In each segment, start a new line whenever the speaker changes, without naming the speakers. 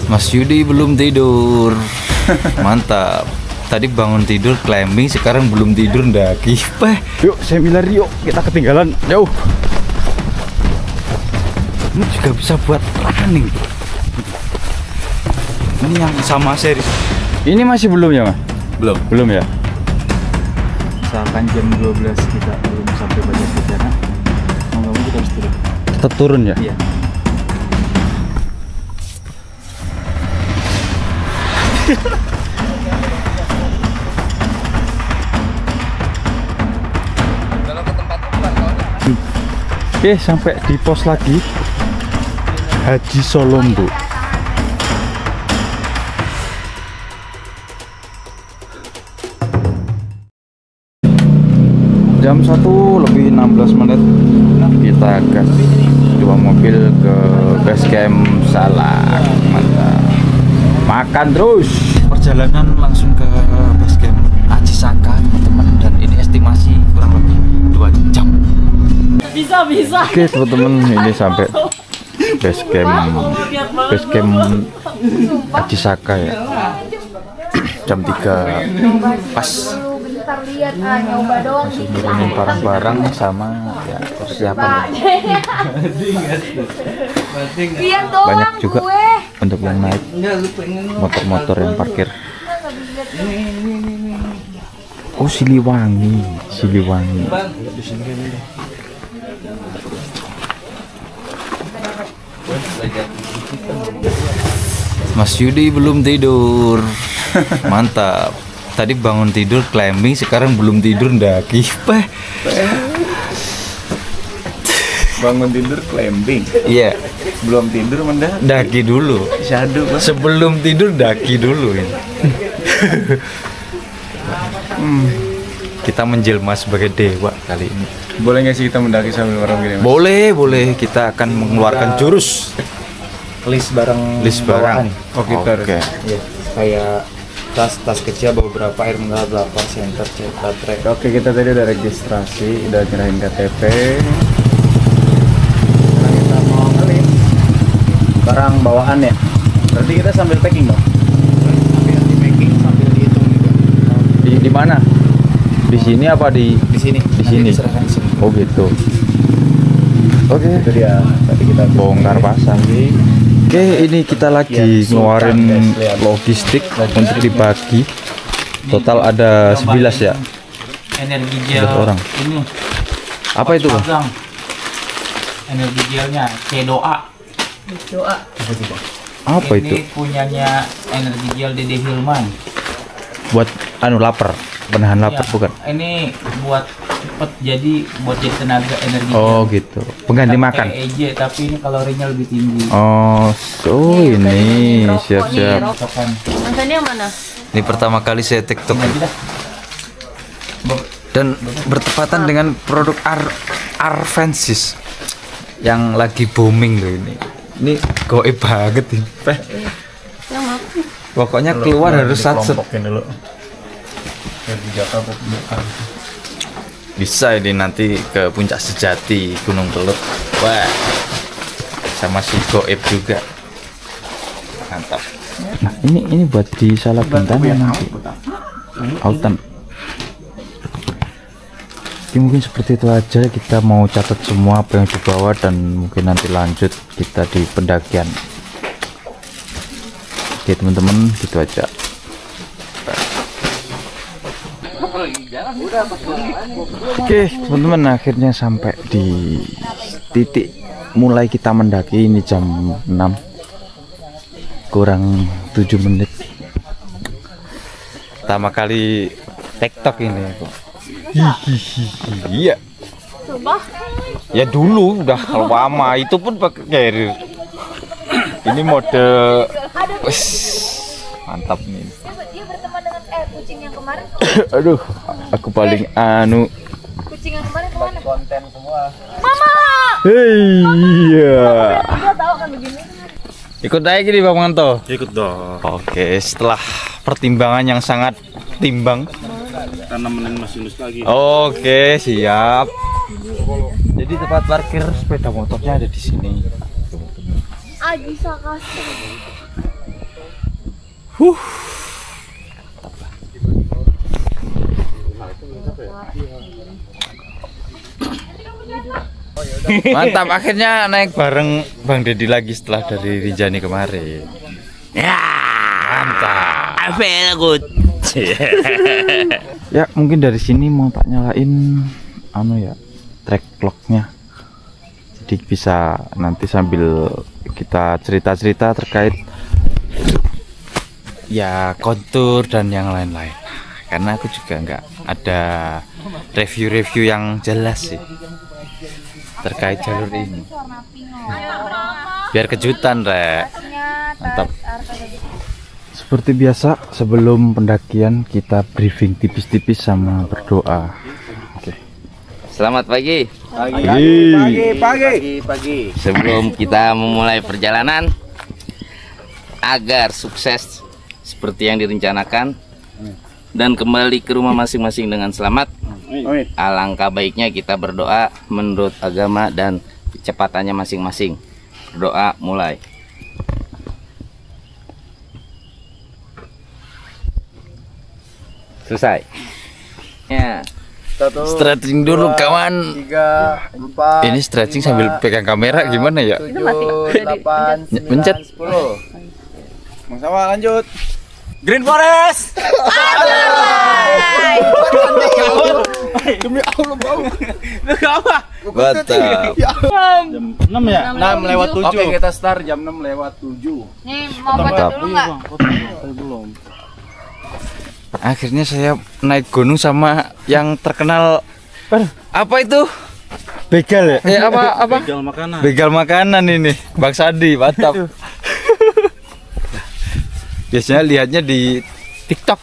Mas Yudi belum tidur. Mantap. Tadi bangun tidur climbing, sekarang belum tidur ndaki.
Yuk seminar yuk, kita ketinggalan jauh.
Ini juga bisa buat running. Ini yang sama seri.
Ini masih belum ya, Mas? Belum ya?
Misalkan jam 12 kita belum sampai batas bencana, mau nggak mau kita harus turun.
Tetap turun ya?
Iya.
Oke, sampai di pos lagi Haji Solombo. Jam 1:16 kita gas 2 mobil ke base camp Salak. Mantap. Makan terus.
Perjalanan langsung ke base camp Acisaka teman-teman, dan ini estimasi kurang lebih 2 jam.
Bisa.
Oke teman-teman, ini sampai base camp Acisaka ya. Jam 3 pas. Masih nurunin barang-barang sama ya persiapan. Banyak juga untuk yang naik, motor-motor yang parkir. Oh Siliwangi.
Mas Yudi belum tidur. Mantap. Tadi bangun tidur climbing, sekarang belum tidur ndaki.
Bangun tidur climbing.
Iya,
Belum tidur mendaki.
daki dulu.
Shadow, Pak.
Sebelum tidur daki dulu ini. Kita menjelma sebagai dewa kali ini.
Boleh nggak sih kita mendaki sambil bareng gini, Mas?
Boleh. Kita akan mengeluarkan jurus.
List barang.
Oh, kita harus.
Oke.
Ya, kayak tas kecil beberapa air mineral berapa senter baterai.
Oke, kita tadi udah registrasi, udah nyerahin KTP. Sekarang kita mau ngelis barang bawaan ya. Berarti kita sambil packing dong.
Sambil di packing sambil dihitung juga.
Di mana? Di sini apa di
Di sini.
Di
Nanti
sini.
diserahkan di sini.
Oh gitu. Oke.
Itu dia. Tadi kita
Bongkar pasang. Oke, ini kita lagi ngeluarin logistik untuk dibagi. Total ada 11 ya.
Energi
11 orang.
Ini
Apa itu, Bang?
magang. Energi gelnya doa.
Apa
Ini
itu?
punyanya energi gel Dede Hilman.
Buat lapar, penahan lapar
Ya,
bukan?
Ini buat cepet buat jadi tenaga energi.
Oh
gel.
gitu. Pengganti makan.
EJ tapi ini kalorinya lebih tinggi.
Oh, so ini siap-siap.
Pasokan.
Mas yang mana?
Ini pertama kali saya TikTok
Ini aja dah.
dan bertepatan dengan produk Arvensis yang lagi booming loh ini. Ini goib banget ini.
Yang aku.
Pokoknya keluar harus satset.
dulu. Biar dijaga bukan.
Bisa ini nanti ke Puncak Sejati, Gunung Kelut. Wah, sama si goib juga. Mantap.
Nah, ini buat di salad bintangnya nanti. Autumn. Oke, mungkin seperti itu aja, kita mau catat semua apa yang dibawa dan mungkin nanti lanjut kita di pendakian. Oke teman-teman, gitu aja. Oke teman-teman, akhirnya sampai di titik mulai kita mendaki. Ini jam 6 kurang 7 menit.
Pertama kali TikTok ini aku.
Iya.
Coba.
Ya dulu udah lama, itu pun pakai carrier. Ini mode wes mantap nih.
Dia berteman dengan kucing yang kemarin.
Aduh, aku paling
Kucing yang kemarin kemana?
Konten semua.
Mama.
Iya.
Dia tahu kan begini.
Ikut aja gini Bang Manto.
Ikut dong.
Oke, setelah pertimbangan yang sangat timbang.
Kita nemenin Mas Yunus lagi.
Oke, siap. Jadi tempat parkir sepeda motornya ada di sini.
Aji Sakasi.
Mantap, akhirnya naik bareng Bang Deddy lagi setelah dari Rinjani kemarin. Ya, mantap. I feel good. Ya, mungkin dari sini mau tak nyalain track vlognya. Jadi bisa nanti sambil kita cerita-cerita terkait ya kontur dan yang lain-lain. Karena aku juga nggak ada review-review yang jelas sih terkait jalur ini. Biar kejutan, Rek. Mantap. Seperti biasa sebelum pendakian kita briefing tipis-tipis sama berdoa. Oke.
Selamat pagi.
Pagi.
Sebelum kita memulai perjalanan agar sukses seperti yang direncanakan dan kembali ke rumah masing-masing dengan selamat, alangkah baiknya kita berdoa menurut agama dan kecepatannya masing-masing. Berdoa mulai. Selesai. Ya.
Stretching dulu kawan.
3, 4.
Ini stretching sambil pegang kamera gimana ya?
7, 8, 9,
Pencet.
10. Bang Sama lanjut.
Green Forest.
Demi Allah bau.
Mantap.
Jam 6 ya?
6 lewat 7.
Oke, kita start jam 6 lewat 7.
Nih, mau foto dulu nggak?
Belum.
Akhirnya saya naik gunung sama yang terkenal apa itu? Begal ya? Apa?
Begal makanan.
Begal makanan ini, Bang Sadi, mantap. Biasanya lihatnya di TikTok.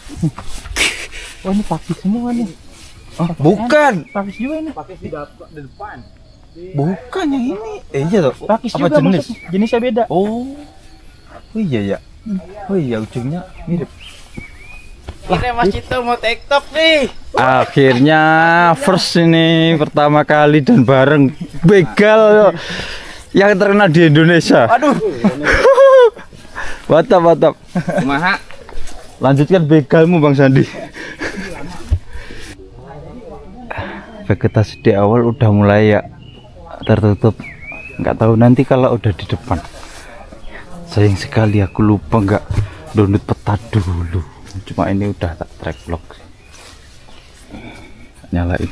Oh, ini pakis semua nih.
Oh, bukan.
Pakis juga ini. Pakis di depan.
Bukan yang ini. Iya tuh.
Pakis
Apa
juga
jenis?
Jenisnya beda.
Oh. Oh iya ya. Oh iya ujungnya mirip.
Ini Mas Cito mau TikTok nih.
Akhirnya first ini pertama kali dan bareng begal yang terkenal di Indonesia.
Aduh.
Mantap.
Kumaha?
Lanjutkan begalmu Bang Sandi. Vegetasi di awal udah mulai ya tertutup. Nggak tahu nanti kalau udah di depan. Sayang sekali aku lupa nggak download peta dulu. Cuma ini udah tak track vlog. Nyalain.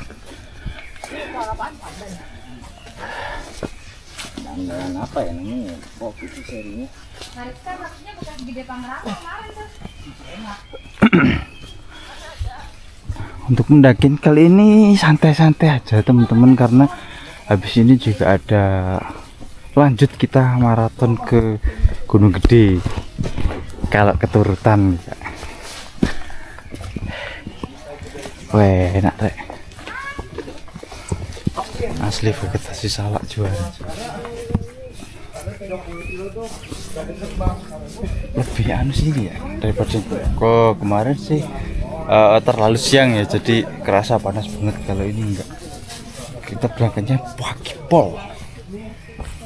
Anggaran apa ya namanya? Fokus serinya.
Kan maksudnya bukan gede Pangrango kemarin tuh.
Untuk mendakin kali ini santai-santai aja teman-teman, karena habis ini juga ada lanjut kita maraton ke Gunung Gede kalau keturutan. Weh, enak Rek. Asli vegetasi salak juara. Lebih anu sih ya daripada kok kemarin sih terlalu siang ya, jadi kerasa panas banget. Kalau ini enggak, kita berangkatnya pagi pol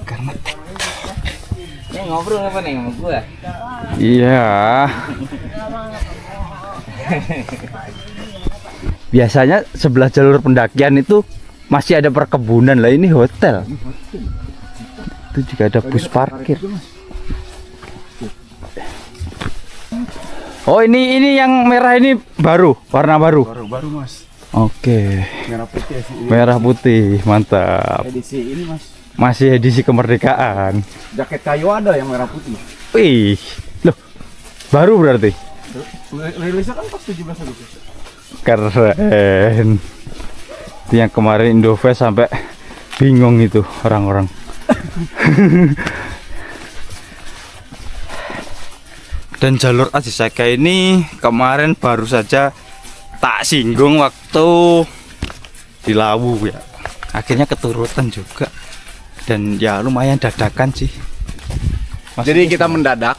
karena
Ini ngobrol apa nih sama gua?
iya. Biasanya sebelah jalur pendakian itu masih ada perkebunan, lah ini hotel. Itu juga ada bus parkir. Oh ini yang merah ini baru, warna baru.
Baru Mas.
Oke.
Merah putih sih.
Merah putih, mantap.
Edisi ini Mas.
Masih edisi kemerdekaan.
Jaket kayu ada yang merah putih.
Wih, loh, baru berarti.
Rilisnya kan pas 17 Agustus.
Keren. Itu yang kemarin Indofest sampai bingung itu orang-orang. Dan jalur Ajisaka ini kemarin baru saja tak singgung waktu di Lawu ya. Akhirnya keturutan juga. Dan ya lumayan dadakan sih.
Jadi kita mendadak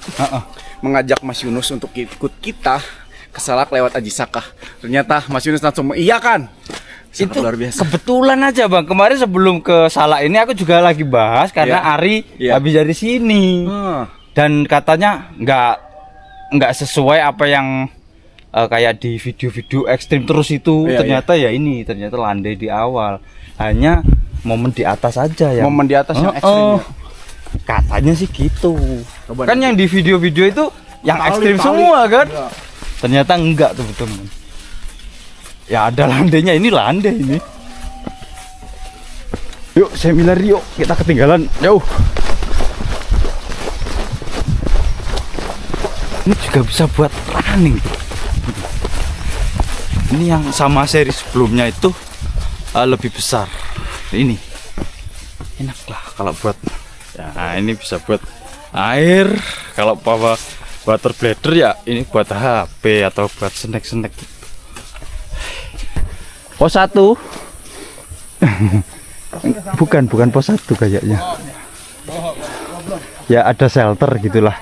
mengajak Mas Yunus untuk ikut kita ke Salak lewat Ajisaka. Ternyata Mas Yunus langsung mengiyakan. Sangat
Itu
luar biasa.
kebetulan aja Bang, kemarin sebelum ke Salak ini aku juga lagi bahas karena
Iya.
Ari
Iya.
habis dari sini dan katanya nggak nggak sesuai apa yang kayak di video-video ekstrim terus itu. Ternyata ya ini ternyata landai di awal, hanya momen di atas aja ya.
Momen di atas yang ekstrim.
Katanya sih gitu. Kan yang di video-video itu yang ekstrim semua kan. Ternyata enggak tuh teman. Ya ada landainya, ini landai ini. Yuk seminar yuk, kita ketinggalan jauh. Ini juga bisa buat running tuh. Ini yang sama seri sebelumnya itu lebih besar. Ini enak lah kalau buat ya, ini bisa buat air. Kalau bawa water bladder ya ini buat HP atau buat snack-snack. Pos 1 bukan pos 1 kayaknya. Ya ada shelter gitulah.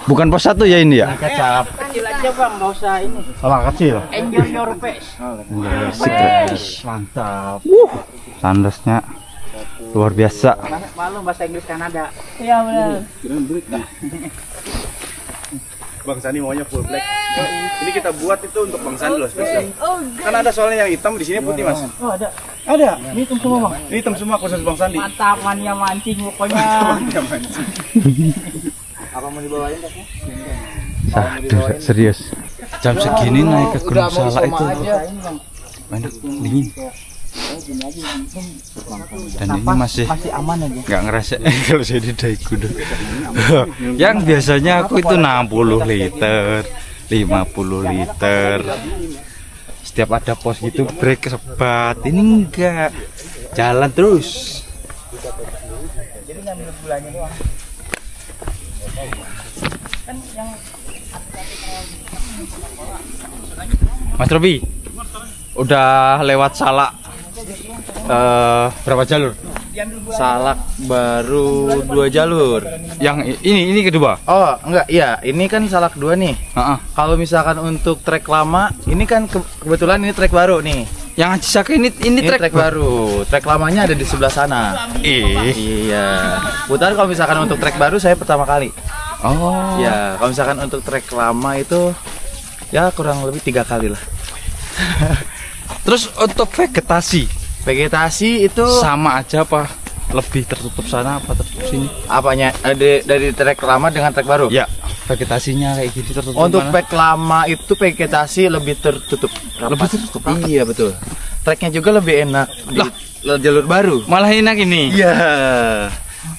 Bukan pos 1 ya ini ya.
Kecap. Kecil aja bang, nggak usah ini.
Salah kecil.
Enjoy your face.
Mantap. Tandasnya luar biasa.
Malu bahasa Inggris Kanada. Iya benar.
Bang Sandi maunya full black. Ini kita buat itu untuk Bang Sandi loh spesial. Kan ada soalnya yang hitam, di sini putih mas.
Oh ada.
Ada.
Ini hitam semua bang.
Ini hitam semua khusus Bang Sandi.
Mantap, mania mancing pokoknya.
Apa mau dibawain tasnya?
Aduh, serius. Jam segini naik ke Gunung Salak itu enak, dingin. Dan ini masih
aman aja.
nggak ngerasa kalau saya di Daegu. Yang biasanya aku itu 60 liter, 50 liter. Setiap ada pos gitu break sebat. Ini enggak, jalan terus.
Jadi ngambil gulanya doang.
Mas Robi, udah lewat Salak berapa jalur?
Salak baru 2 jalur.
Yang ini kedua?
Oh enggak, iya ini kan Salak 2 nih. Kalau misalkan untuk trek lama, ini kan kebetulan ini trek baru nih.
Yang Ajisaka ini
trek baru. Trek lamanya ada di sebelah sana. Iya. Putar kalau misalkan untuk trek baru saya pertama kali.
Oh.
Ya, kalau misalkan untuk trek lama itu ya kurang lebih 3 kali lah.
Terus untuk vegetasi
itu
sama aja apa? Lebih tertutup sana apa tertutup sini?
Apanya? Dari trek lama dengan trek baru?
Ya, vegetasinya kayak gini tertutup.
Untuk trek lama itu vegetasi lebih tertutup.
Lebih tertutup.
Iya betul. Treknya juga lebih enak di jalur baru.
Malah enak ini.
Iya.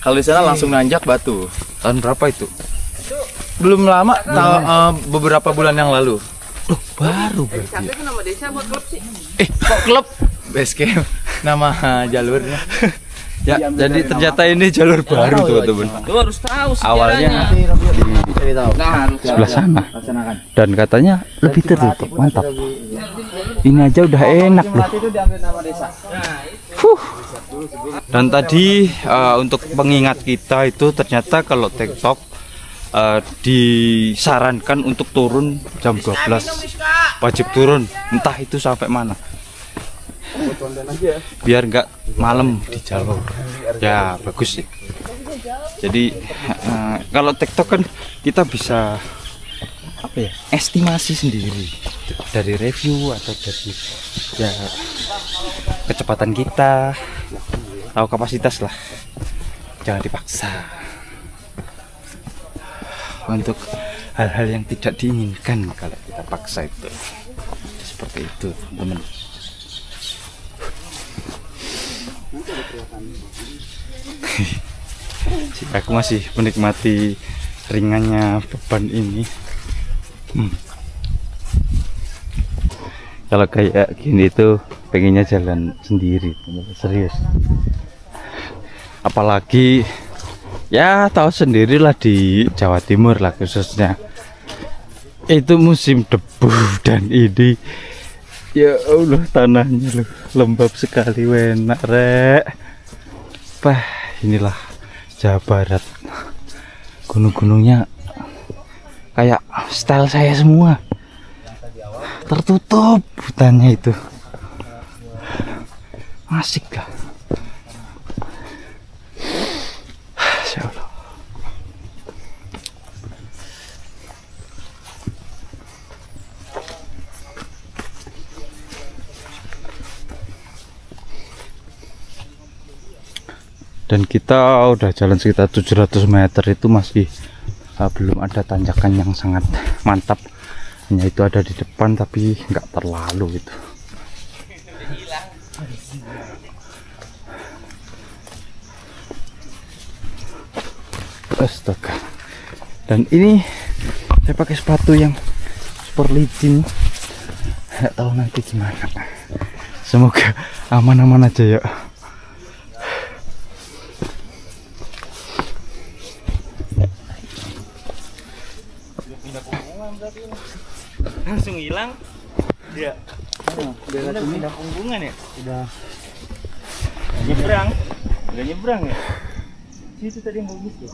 Kalau di sana langsung nanjak batu.
Tahun berapa itu?
Belum lama, beberapa bulan yang lalu.
Loh, baru berarti.
Itu nama desa buat klub sih.
Kok klub?
Base camp nama jalurnya.
Ya, jadi ternyata ini jalur baru teman-teman.
Lu harus tahu
Awalnya di sebelah sana. Dan katanya lebih tertutup, mantap. Ini aja udah enak loh. Dan tadi untuk pengingat kita itu ternyata kalau TikTok disarankan untuk turun jam 12. Wajib turun, entah itu sampai mana. Biar nggak malam di jalur. Ya bagus sih. Jadi kalau TikTok kan kita bisa apa ya, estimasi sendiri dari review atau dari ya kecepatan kita, tahu kapasitas lah, jangan dipaksa untuk hal-hal yang tidak diinginkan. Kalau kita paksa itu seperti itu teman-teman. Aku masih menikmati ringannya beban ini. Kalau kayak gini tuh pengennya jalan sendiri, serius. Apalagi ya tahu sendirilah di Jawa Timur lah khususnya. Itu musim debu dan ini ya Allah tanahnya loh lembab sekali, enak rek. Inilah Jawa Barat, gunung-gunungnya kayak style saya semua, tertutup hutannya itu, asik lah. Insya Allah. Dan kita udah jalan sekitar 700 meter, itu masih belum ada tanjakan yang sangat mantap. Hanya itu ada di depan tapi nggak terlalu itu. Astaga. Dan ini saya pakai sepatu yang super licin. Nggak tahu nanti gimana. Semoga aman-aman aja ya.
Langsung hilang. Dia. Udah pindah punggungan ya? Udah nyebrang. Udah nyebrang ya? Itu tadi yang bagus ya.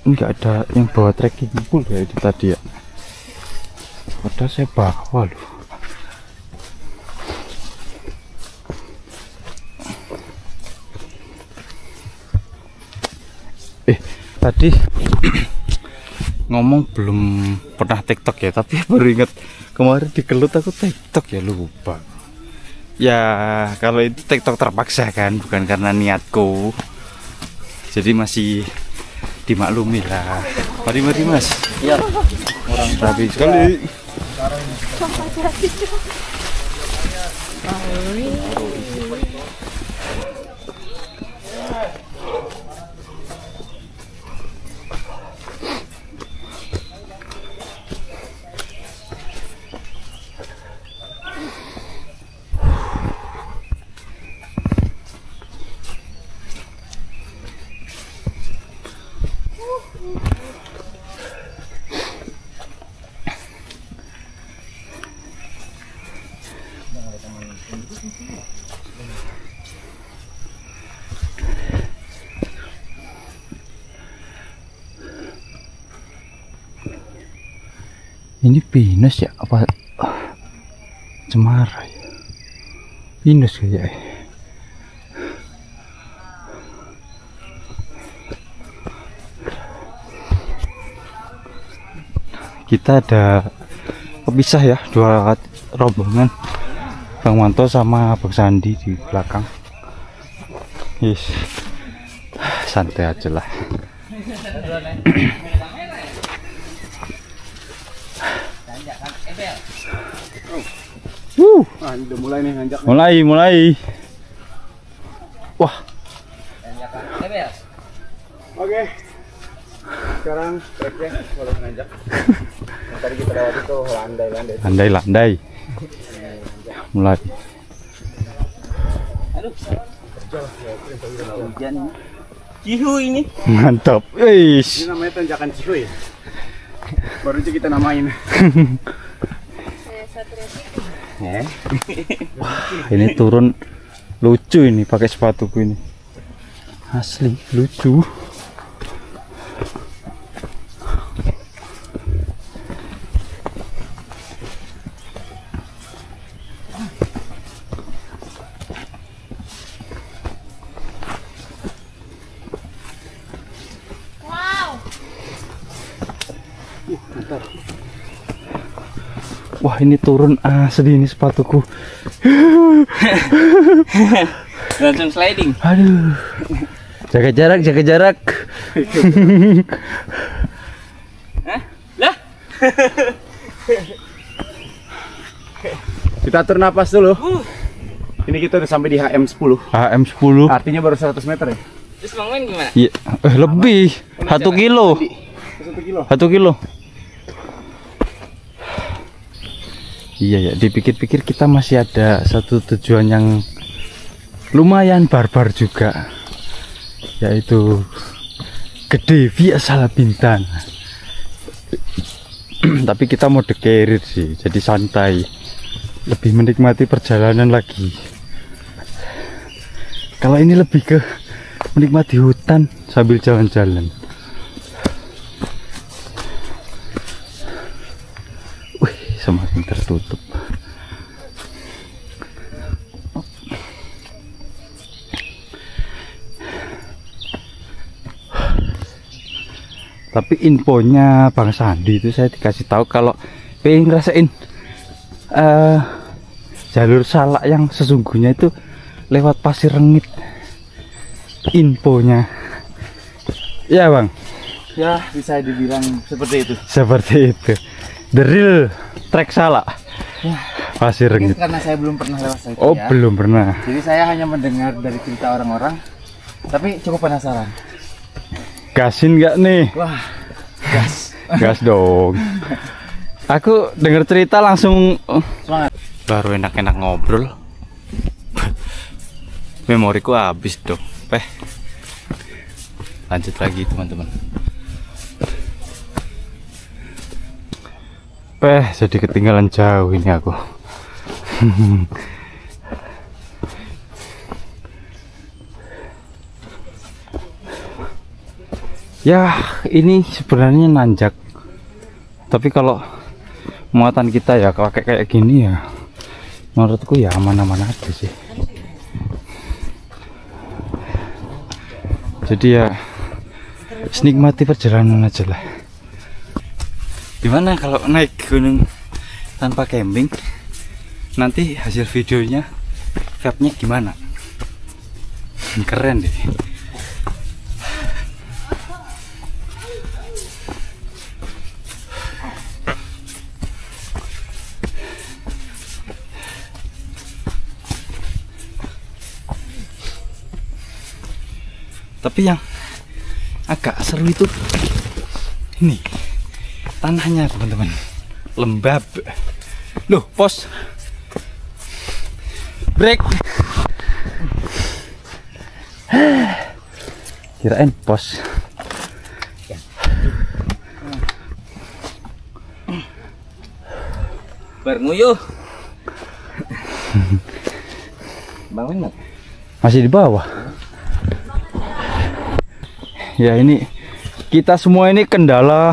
Nggak ada yang bawa trekking pole ya itu tadi ya. Padahal saya bawa loh. Tadi ngomong belum pernah TikTok ya, tapi baru ingat kemarin di Kelut aku TikTok ya, lupa. Ya kalau itu TikTok terpaksa kan, bukan karena niatku. Jadi masih dimaklumi lah. Mari Mas.
Iya.
Orang rapi sekali. Ini pinus ya apa cemara ya? Pinus kayak kita ada kepisah ya, dua rombongan, Bang Manto sama Bang Sandi di belakang. Yes, santai aja lah.
Udah mulai nih nanjak.
Mulai. Wah.
Oke. Sekarang treknya mulai nanjak. Yang tadi kita lewati tuh landai.
Mulai.
Cihu ini.
Mantap.
Ini namanya tanjakan Cihuy. Baru aja kita namain.
Wah, ini turun lucu ini pakai sepatuku ini. Asli lucu. Wah, ini turun asli ini sepatuku.
Langsung sliding.
Aduh. Jaga jarak.
Hah? Lah.
Kita atur napas dulu. Ini kita udah sampai di HM10.
HM10.
Artinya baru 100 meter ya?
Terus Bang Wen gimana?
Iya, lebih. 1 kilo. 1 kilo. Iya ya, dipikir-pikir kita masih ada satu tujuan yang lumayan barbar juga, yaitu Gede via Salabintang. Tapi kita mau dekerir sih, jadi santai, lebih menikmati perjalanan lagi. Kalau ini lebih ke menikmati hutan sambil jalan-jalan. Wih, semakin tertutup. Tapi infonya Bang Sandi itu saya dikasih tahu kalau pengen ngerasain jalur salak yang sesungguhnya itu lewat Pasir Rengit. Infonya. Ya Bang.
Ya bisa dibilang seperti itu.
Seperti itu. The real trek salak.
Ya.
Pasir
Mungkin
Rengit.
karena saya belum pernah lewat situ
Oh
ya.
belum pernah.
Jadi saya hanya mendengar dari cerita orang-orang. Tapi cukup penasaran.
Gasin nggak nih?
Wah, gas.
Gas dong. Aku dengar cerita langsung
Semangat.
baru enak-enak ngobrol. Memoriku habis dong. Lanjut lagi teman-teman. Jadi ketinggalan jauh ini aku. Ya ini sebenarnya nanjak, tapi kalau muatan kita ya pakai kayak gini ya menurutku ya aman-aman aja sih. Jadi ya nikmati perjalanan aja lah. Gimana kalau naik gunung tanpa camping? Nanti hasil videonya vibe-nya gimana? Keren deh. Tapi yang agak seru itu ini tanahnya teman-teman, lembab. Loh, pos break. Kirain pos.
Bernuyuh. Bangun nggak?
Masih di bawah. Ya ini kita semua ini kendala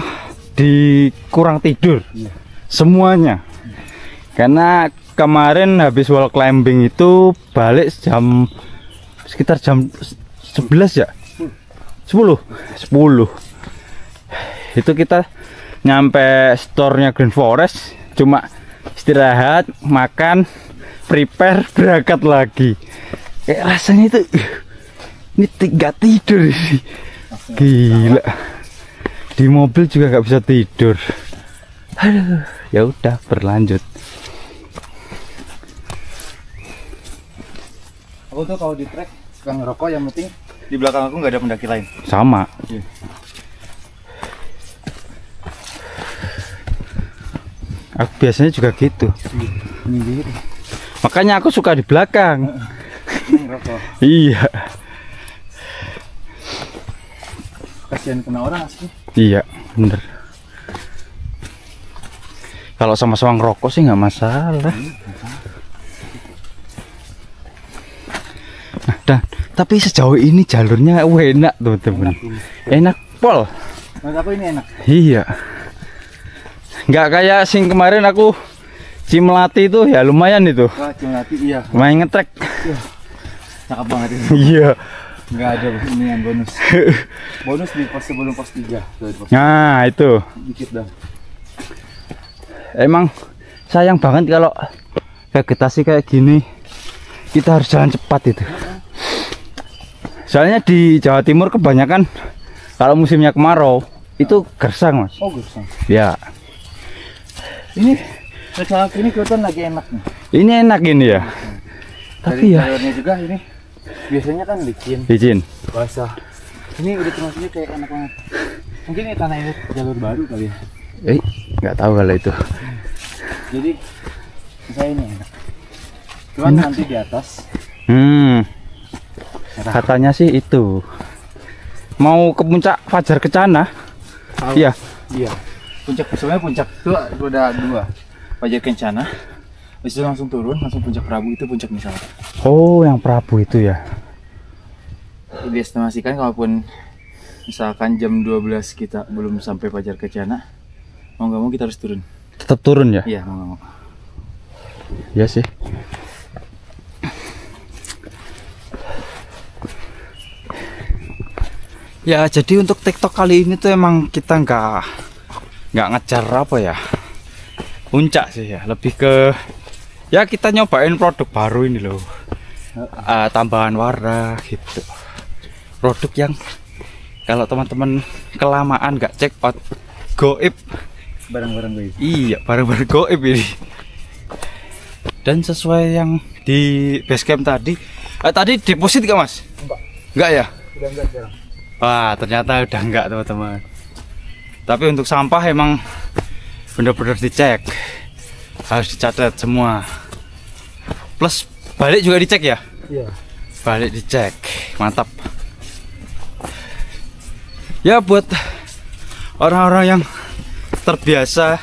di kurang tidur semuanya, karena kemarin habis wall climbing itu balik sekitar jam 11 ya, 10 itu kita nyampe store-nya Green Forest, cuma istirahat, makan, prepare, berangkat lagi. Kayak rasanya itu ini gak tidur sih. Gila, di mobil juga nggak bisa tidur. Aduh, ya udah berlanjut.
Aku tuh kalau di trek suka ngerokok, yang penting di belakang aku nggak ada pendaki lain.
Sama.
Iya.
Aku biasanya juga gitu.
Ini gitu.
Makanya aku suka di belakang.
Ini ngerokok.
Iya.
Kasihan kena orang asli.
Iya, bener. Kalau sama-sama ngerokok sih nggak masalah. Nah, tapi sejauh ini jalurnya enak teman-teman. Enak pol.
Menurut aku ini enak.
Iya. Nggak kayak sing kemarin aku Cimelati itu ya lumayan itu.
Wah, cuma nanti iya.
Main ngetrek.
Cakep banget ini.
Iya.
Nggak ada ini yang bonus. Bonus di pos sebelum pos 3.
Nah, itu.
Dikit dah.
Emang sayang banget kalau vegetasi kayak gini. Kita harus jalan cepat itu. Soalnya di Jawa Timur kebanyakan kalau musimnya kemarau itu gersang, Mas.
Oh, gersang.
Ya.
Ini sekarang ini kelihatan lagi enak nih.
Ini enak ini ya. Tapi
Dari
ya
jalurnya juga ini biasanya kan licin,
izin.
basah. Ini udah termasuknya kayak enak banget. Mungkin ini tanah ini jalur baru kali ya.
Nggak tahu kalau itu.
Jadi saya ini enak. Cuman
Enak
nanti di atas.
Katanya sih itu mau ke puncak Fajar Kencana. Iya.
Iya. Puncak sebenarnya puncak itu ada 2. Fajar Kencana. Habis itu langsung turun, langsung puncak Prabu, itu puncak misalnya.
Oh, yang Prabu itu ya.
Diestimasikan kalaupun misalkan jam 12 kita belum sampai Fajar Kencana, mau nggak mau kita harus turun.
Tetap turun ya?
Iya, mau nggak mau.
Iya sih. Ya, jadi untuk TikTok kali ini tuh emang kita nggak ngejar apa ya, puncak sih ya, lebih ke ya kita nyobain produk baru ini loh, tambahan warna gitu, produk yang kalau teman-teman kelamaan nggak check out goib,
Barang-barang gue.
iya barang-barang goib ini. Dan sesuai yang di basecamp tadi, tadi deposit gak mas? Enggak ya?
Udah enggak sekarang.
Wah, ternyata udah enggak teman-teman. Tapi untuk sampah emang bener-bener dicek, harus dicatat semua. Plus balik juga dicek ya?
Iya.
Balik dicek, mantap. Ya buat orang-orang yang terbiasa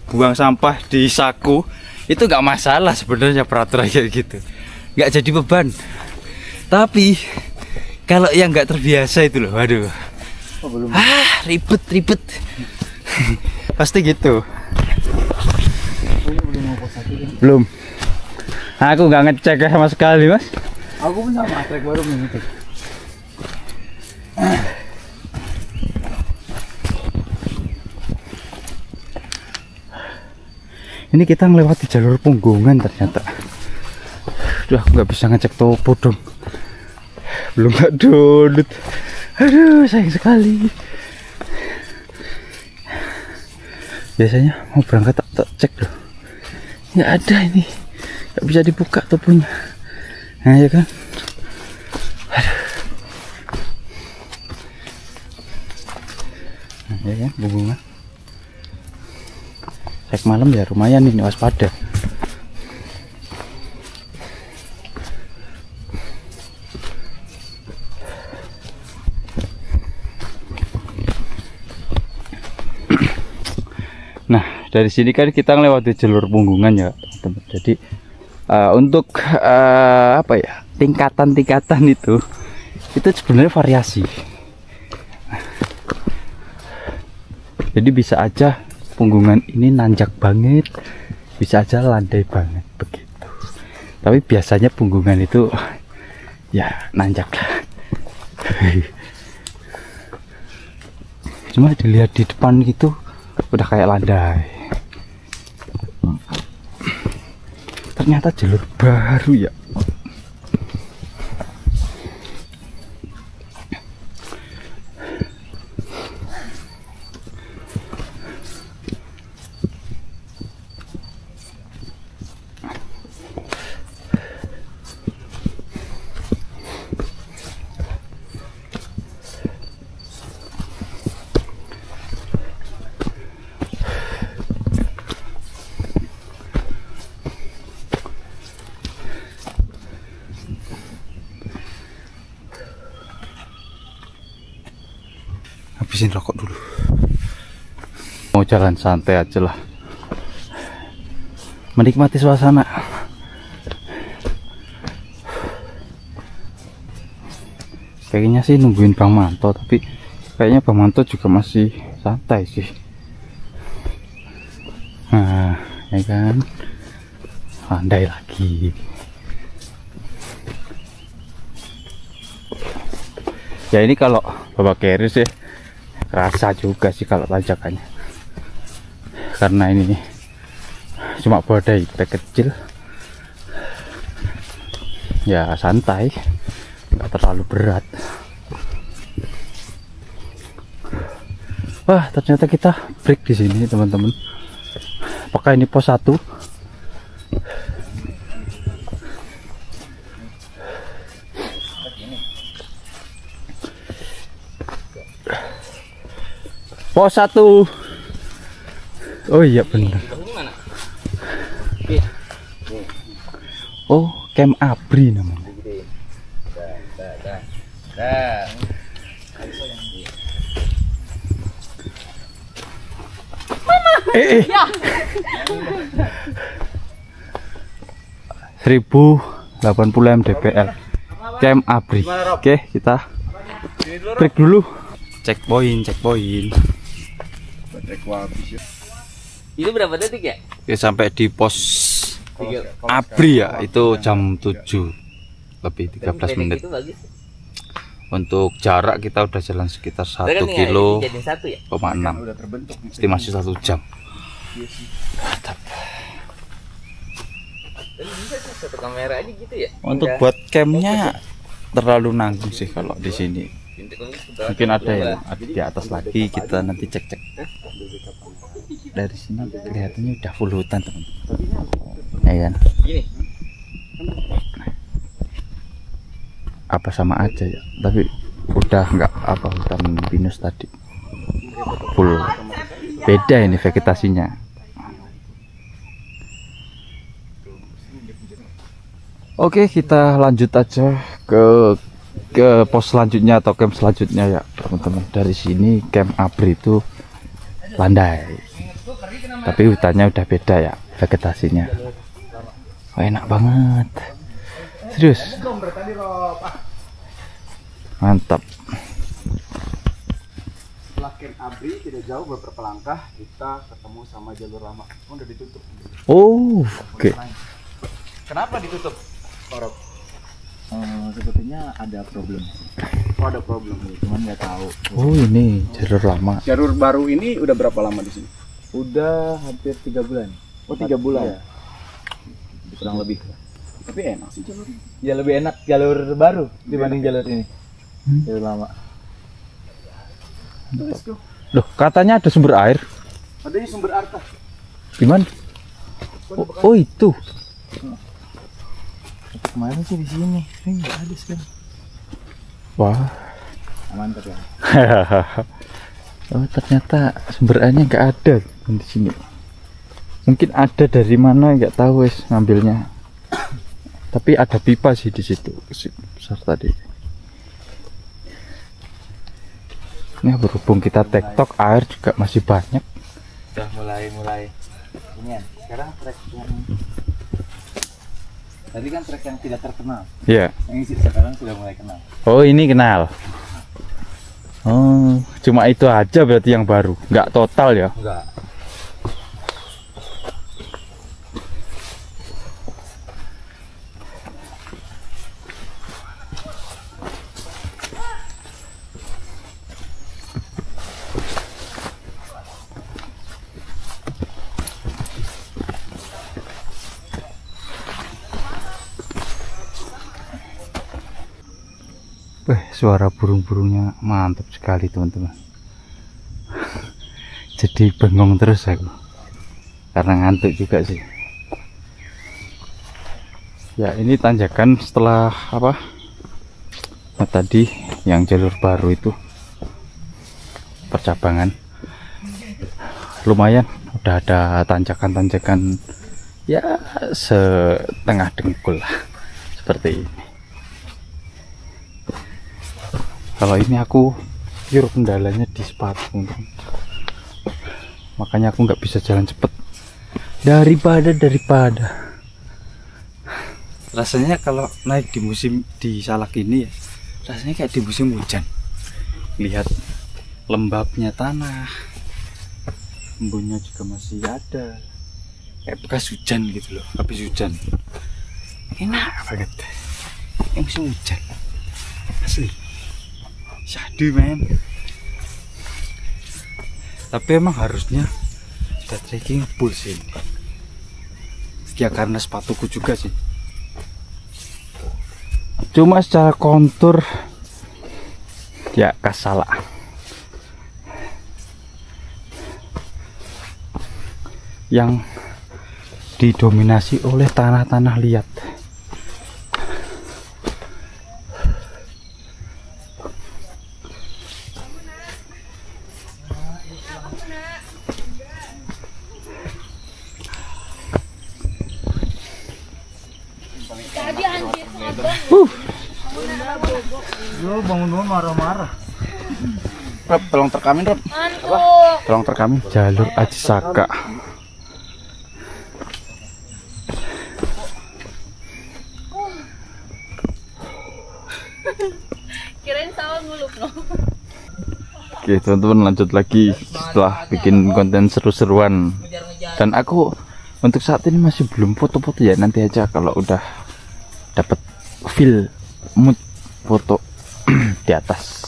buang sampah di saku, itu nggak masalah sebenarnya peraturan kayak gitu, nggak jadi beban. Tapi kalau yang nggak terbiasa itu loh, waduh, ribet pasti gitu. Belum, aku nggak ngecek sama sekali mas.
Aku pun sama, trek baru ngecek.
Ini kita melewati jalur Punggungan ternyata. Udah nggak bisa ngecek topo dong. Belum nggak download. Aduh sayang sekali. Biasanya mau berangkat tak cek loh. Nggak ada ini. Nggak bisa dibuka toponya. Nah ya kan. Aduh. Nah, ya kan Punggungan. Cek malam ya lumayan ini, waspada. Nah dari sini kan kita ngelewati jalur Punggungan ya teman-teman. Jadi untuk apa ya, tingkatan-tingkatan itu sebenarnya variasi. Jadi bisa aja Punggungan ini nanjak banget, bisa aja landai banget begitu. Tapi biasanya Punggungan itu ya nanjak lah. Cuma dilihat di depan gitu udah kayak landai. Ternyata jalur baru ya. Habisin rokok dulu. Mau jalan santai aja lah, menikmati suasana. Kayaknya sih nungguin Bang Manto, tapi kayaknya Bang Manto juga masih santai sih. Nah ya kan, landai lagi. Ya ini kalau bawa carry sih kerasa juga sih kalau tanjakannya, karena ini cuma badai kecil ya, santai, nggak terlalu berat. Wah ternyata kita break di sini teman-teman. Apakah ini pos 1? Pos 1. Oh iya bener. Oh, Camp Abri namanya. Ya. 1080 mdpl Camp Abri. Oke, kita break dulu. Checkpoint.
Itu berapa detik ya?
Oke, sampai di pos Abri ya, itu jam 7 lebih 13 menit.
Itu bagus.
Untuk jarak kita udah jalan sekitar 1
Udah kan
kilo
jadi satu ya?
6.
Udah terbentuk.
Estimasi 1 jam.
Dan bisa sih satu kamera aja gitu ya?
Untuk buat campnya terlalu nanggung sih kalau di sini. Mungkin ada yang ada di atas lagi, kita nanti cek-cek. Dari sini kelihatannya udah full hutan teman-teman. Ya kan?
Gini.
Apa sama aja ya? Tapi udah nggak apa hutan pinus tadi. Full. Beda ini vegetasinya. Oke, kita lanjut aja ke pos selanjutnya atau camp selanjutnya ya teman-teman. Dari sini camp Abri itu landai. Tapi hutannya udah beda ya vegetasinya. Oh, enak banget. Serius. Mantap.
Setelah camp Abri tidak jauh beberapa langkah kita ketemu sama jalur lama. Udah ditutup.
Oh, oke.
Kenapa ditutup? Korok.
Sepertinya ada problem.
Oh, ada problem.
Cuman nggak tahu.
Oh, ini jalur lama.
Jalur baru ini udah berapa lama di sini?
Udah hampir 3 bulan.
Oh, 3 bulan.
Iya. Kurang lebih.
Tapi enak sih jalur ini.
Ya lebih enak jalur baru dibanding jalur ini. Jalur lama.
Let's go.
Loh, katanya ada sumber air.
Adanya sumber arta.
Gimana? Oh, itu.
Kemarin sih di sini. Ini nggak ada sekarang.
Wah.
Mantap ya.
Oh, ternyata sumber airnya nggak ada di sini. Mungkin ada dari mana nggak tahu wes ngambilnya. Tapi ada pipa sih di situ besar tadi. Ini berhubung kita tektok, air juga masih banyak.
Udah mulai ini ya. Sekarang trek yang tadi kan trek yang tidak terkenal.
Iya.
Yang sekarang sudah mulai kenal.
Oh, ini kenal. Oh, cuma itu aja berarti yang baru, nggak total ya?
Enggak.
Suara burung-burungnya mantap sekali teman-teman. Jadi bengong terus aku karena ngantuk juga sih. Ya, ini tanjakan setelah apa? Nah, tadi yang jalur baru itu percabangan. Lumayan, udah ada tanjakan-tanjakan ya setengah dengkul lah seperti ini. Kalau ini aku pure kendalanya di sepatu, makanya aku nggak bisa jalan cepet. Daripada rasanya kalau naik di musim di Salak ini ya, rasanya kayak di musim hujan. Lihat lembabnya tanah, embunnya juga masih ada, kayak bekas hujan gitu loh. Habis hujan enak banget yang musim hujan asli. Syahdu men. Tapi emang harusnya sudah trekking full sih. Ya karena sepatuku juga sih. Cuma secara kontur ya kasalah. Yang didominasi oleh tanah-tanah liat.
Lo bangun-bangun marah-marah.
Rob, tolong terkamin, Rob. Tolong terkamin.
Jalur Ajisaka.
Kirain sawah ngulup loh.
Oke teman-teman, lanjut lagi setelah bikin konten seru-seruan. Dan aku untuk saat ini masih belum foto-foto ya, nanti aja kalau udah dapat feel mood foto. di atas.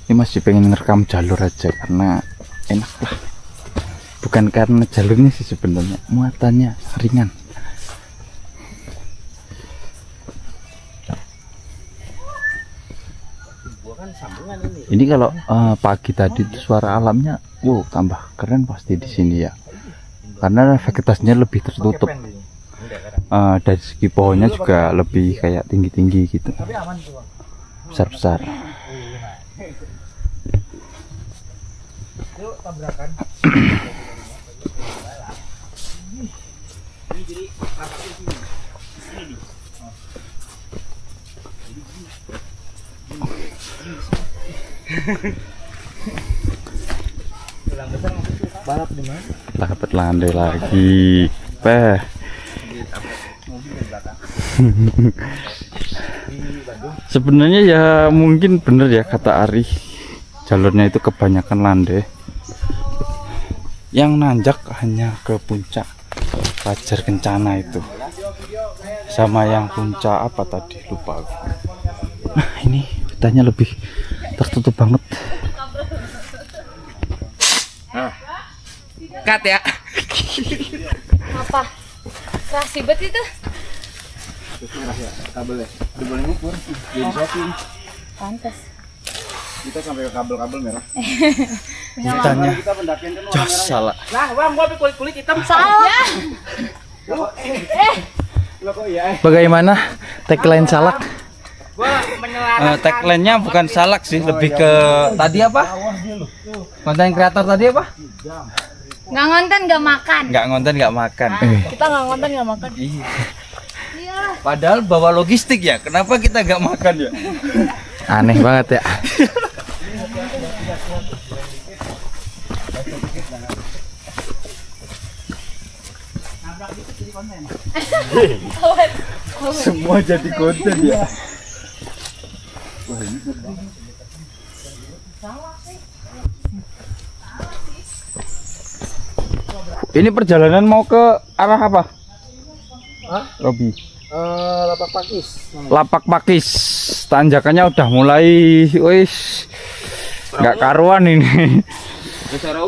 Ini masih pengen ngerekam jalur aja karena enak lah. Bukan karena jalurnya sih sebenarnya, muatannya ringan. Ini kalau pagi tadi itu suara alamnya, wow, tambah keren pasti di sini ya. Karena vegetasinya lebih tertutup. Dari segi pohonnya juga lebih kayak tinggi-tinggi gitu, besar-besar. Dapat landai lagi, Sebenarnya ya mungkin bener ya kata Ari, jalurnya itu kebanyakan landai. Yang nanjak hanya ke puncak Fajar Kencana itu, sama yang puncak apa tadi lupa aku. Nah ini hutannya lebih tertutup banget.
Cut ya.
Apa? Keras bet itu?
Kabelnya udah boleh ngukur, jadi shopping.
Pantes.
Kita sampai ke kabel-kabel merah.
Hutannya jos salah.
Lah, Bang, gua kulit hitam.
Salah.
Bagaimana tagline salak?
Gua menyelamatkan.
Tagline-nya bukan salak sih, lebih ke tadi apa? Konten kreator tadi apa?
Nggak ngonten nggak makan.
Nggak ngonten nggak makan.
Kita nggak ngonten nggak makan.
Iya.
Iyalah.
Padahal bawa logistik ya, kenapa kita nggak makan ya? Aneh banget ya. Semua jadi konten ya. Ini perjalanan mau ke arah apa? Robi.
Lapak Pakis.
Lapak Pakis. Tanjakannya udah mulai, wis, nggak karuan ini. Secara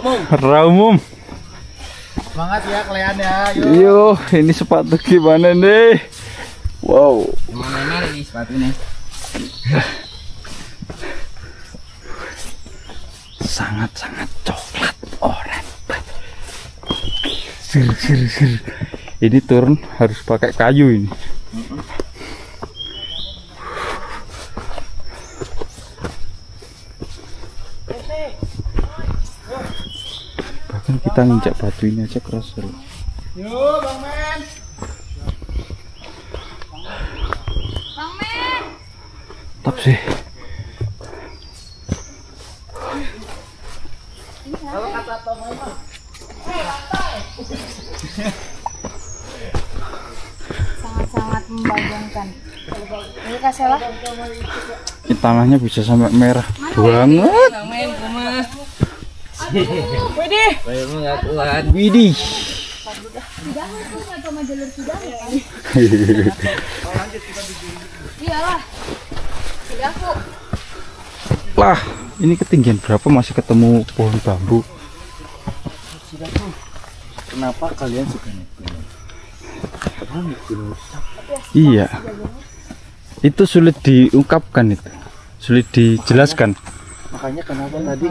umum.
Semangat ya kalian ya.
Yo, ini sepatu gimana nih? Wow.
Mana nih sepatunya?
Sangat-sangat coklat oranye. Sir. Ini turun harus pakai kayu ini. Bahkan kita nginjak batu ini aja keras loh.
Yo, Bang Men.
Bang Men.
Top sih.
Sangat-sangat membanggakan. Ini kaselah.
Ini tanahnya bisa sampai merah banget.
Main rumah.
Widih.
Bayar enggak kuat.
Widih.
Iyalah. Tidak aku.
Lah, ini ketinggian berapa masih ketemu pohon bambu?
Kenapa kalian suka naik gunung?
Iya. Itu sulit diungkapkan itu. Sulit dijelaskan.
Makanya kenapa tadi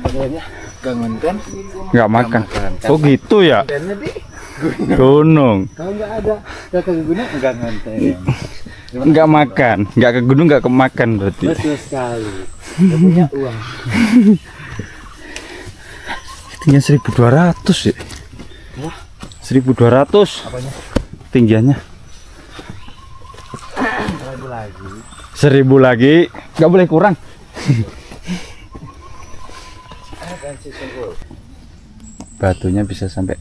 katanya gak ngonten,
Nggak makan. Oh gitu ya.
kontennya di
Gunung.
kalau nggak ada gak ke gunung nggak ngonten.
Nggak makan. Nggak ke gunung nggak kemakan berarti.
Betul sekali. Gak punya uang.
Tinggian 1200 ya. 1200.
Apanya?
Tinggiannya. 1000 lagi. Nggak boleh kurang. Batunya bisa sampai.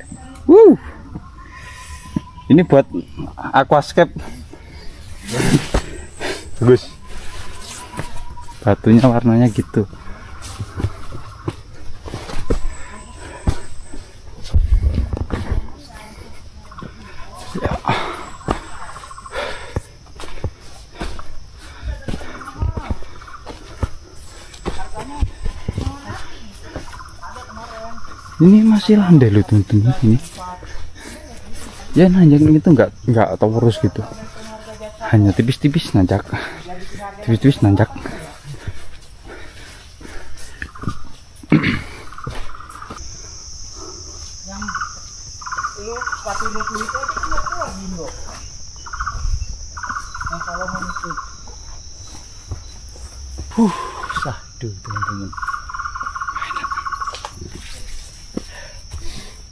Ini buat aquascape. Bagus. Batunya warnanya gitu. Ini masih landai loh teman-teman ini. Ya nanjak itu nggak terus gitu. Hanya tipis-tipis nanjak. Tipis-tipis nanjak. Sahdu teman-teman.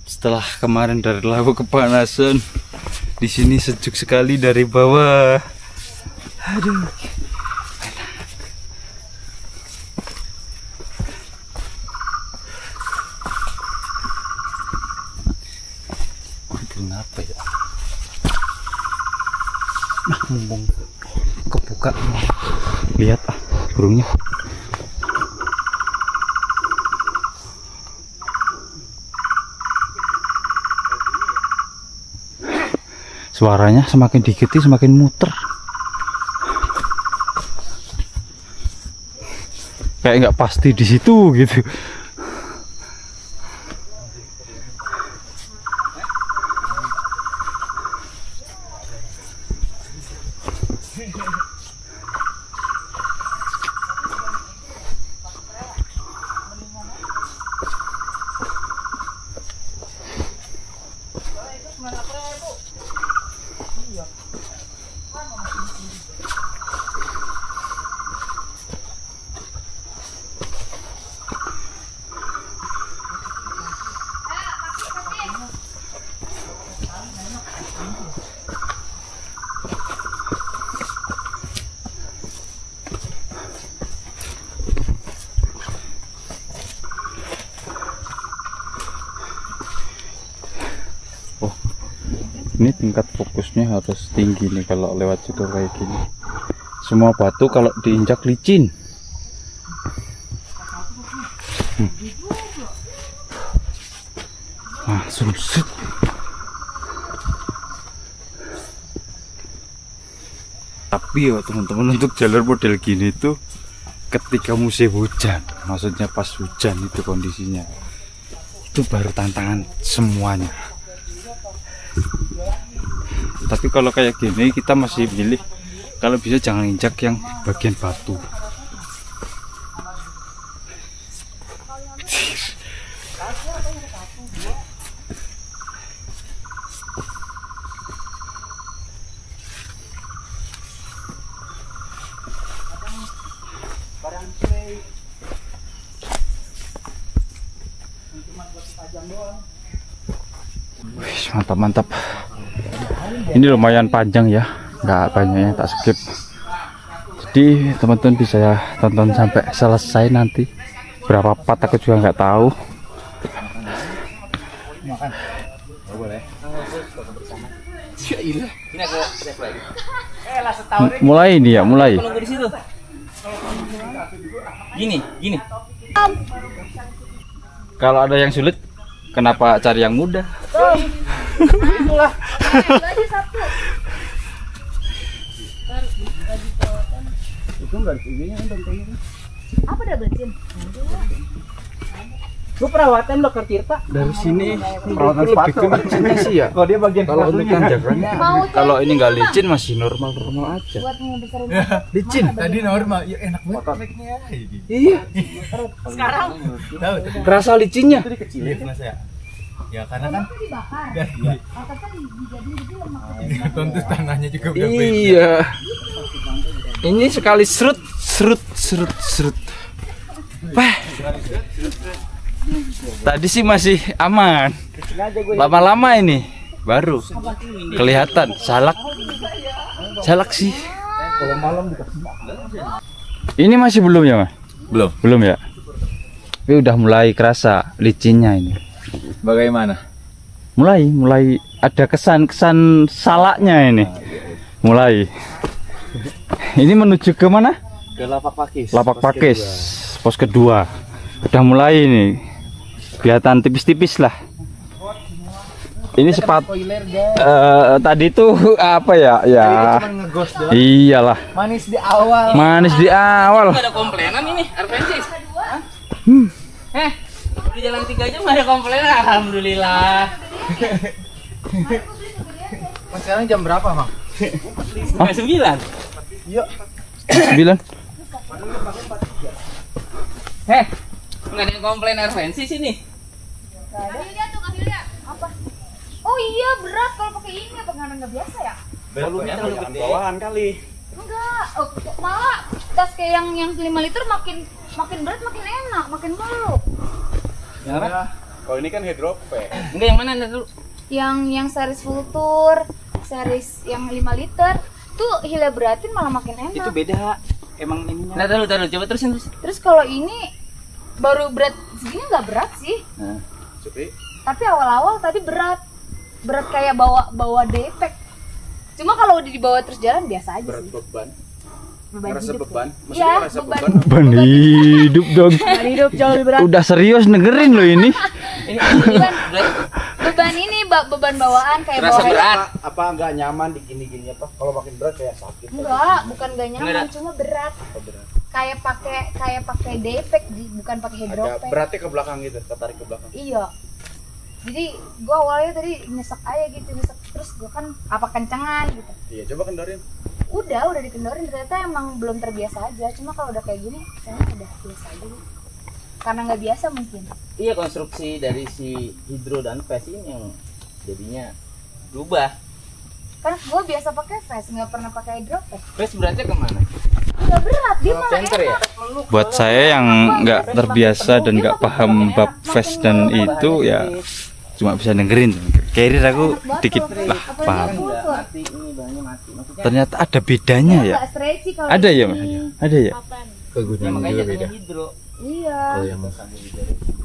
Setelah kemarin dari lava kepanasan, di sini sejuk sekali dari bawah. Aduh. Kenapa ya? Nah, ngomong kebuka. Lihat burungnya. Suaranya semakin diikuti semakin muter. Kayak nggak pasti di situ gitu. Ini tingkat fokusnya harus tinggi nih kalau lewat situ kayak gini. Semua batu kalau diinjak licin. Langsung set. Tapi ya teman-teman, untuk jalur model gini tuh ketika musim hujan, maksudnya pas hujan itu kondisinya, itu baru tantangan semuanya. Tapi kalau kayak gini kita masih pilih kalau bisa jangan injak yang bagian batu. Wih, mantap-mantap. Ini lumayan panjang ya, nggak banyak yang tak skip. Jadi teman-teman bisa ya tonton sampai selesai nanti. Berapa part aku juga nggak tahu. Mulai ini ya, mulai.
Gini.
Kalau ada yang sulit, kenapa cari yang mudah?
Itulah.
Itu enggak ada ininya kan bentengnya.
Apa dah bensin?
Gue perawatan dokter Tirta.
Dari sini
Perawatan
lebih
sepatu.
ke licinnya sih ya.
Kalau dia bagian
Kalau untuk tanjakannya, kalau ini nggak licin masih normal-normal aja.
Buat ngebesarin.
Licin.
Tadi normal, ya enak banget naiknya.
Iya.
Sekarang
Tahu,
Kerasa licinnya.
itu dikecilin Mas ya. Ya karena kan
dibakar.
iya.
Otaknya dijadiin gitu lemak.
Kontus tanahnya juga udah beda.
Iya. Ini sekali serut. Wah. Tadi sih masih aman. Lama-lama ini baru kelihatan salak sih. Ini masih belum ya, Mas? Belum ya. Tapi udah mulai kerasa licinnya ini.
Bagaimana?
Mulai ada kesan salaknya ini. Mulai. Ini menuju ke mana?
Ke Lapak Pakis.
Lapak Pakis, pos kedua. Udah mulai ini. Kelihatan tipis-tipis lah. Ini sepatu tadi tuh apa ya? Ya. Iyalah.
Manis di awal.
Manis di awal.
Ada komplainan ini, Arvensis. Udah jalan 3 jam nggak ada komplain, alhamdulillah.
Mas sekarang jam berapa, Mang?
9.
Iya.
9.
Nggak ada yang komplain air fancy sini.
Kasih lihat tuh, kasih lihat. Apa? Oh iya berat kalau pakai ini apa nggak biasa ya?
Volume terlalu gede.
Bawahan kali.
Enggak, oh, malah tas kayak yang 5 liter makin berat makin enak, makin meluk.
Kalau ini kan hidropack.
Enggak, yang mana anda dulu?
Yang series Futur, series yang 5 liter tuh Hilya beratin malah makin enak.
Itu beda. Emang ininya.
Nah, taruh, coba terusin terus.
Terus kalau ini baru berat segini nggak berat sih. Tapi awal-awal tadi berat kayak bawa depek. Cuma kalau udah dibawa terus jalan biasa aja sih.
Beban.
Beban hidup.
Beban.
Iya,
Maksudnya
beban.
Beban hidup dong.
Beban hidup jauh lebih berat.
Udah serius dengerin loh ini.
Ini
Beban ini beban bawaan kayak
Terasa
bawa
berat.
Apa nggak nyaman di gini-gini apa? Kalau makin berat kayak sakit.
Enggak, bukan gak nyaman,
Enggak.
cuma berat. Kayak pakai depek, bukan pakai
Agak
hidropack.
beratnya ke belakang gitu, ketarik ke belakang.
Iya. Jadi gua awalnya tadi nyesek aja gitu, terus gua kan apa kencengan gitu.
Iya, coba kendorin.
Udah dikendorin, ternyata emang belum terbiasa aja. Cuma kalau udah kayak gini, kayaknya udah biasa aja. Gitu. Karena nggak biasa mungkin.
Iya, konstruksi dari si hidro dan fast ini yang jadinya berubah.
Kan gua biasa pakai fast, nggak pernah pakai hidropack.
Fast beratnya kemana?
Nggak berat, dia malah
Center ya?
enak.
Buat saya yang nggak terbiasa dan nggak paham bab fast dan itu ya cuma bisa dengerin. Carrier aku dikit lah paham.
Mati, ini bahannya mati. Maksudnya
Ternyata ada bedanya ya.
Nggak stretchy kalau
Ada ya,
ini.
Mas? Ada ya.
ya, makanya jatuhnya hidro.
Iya.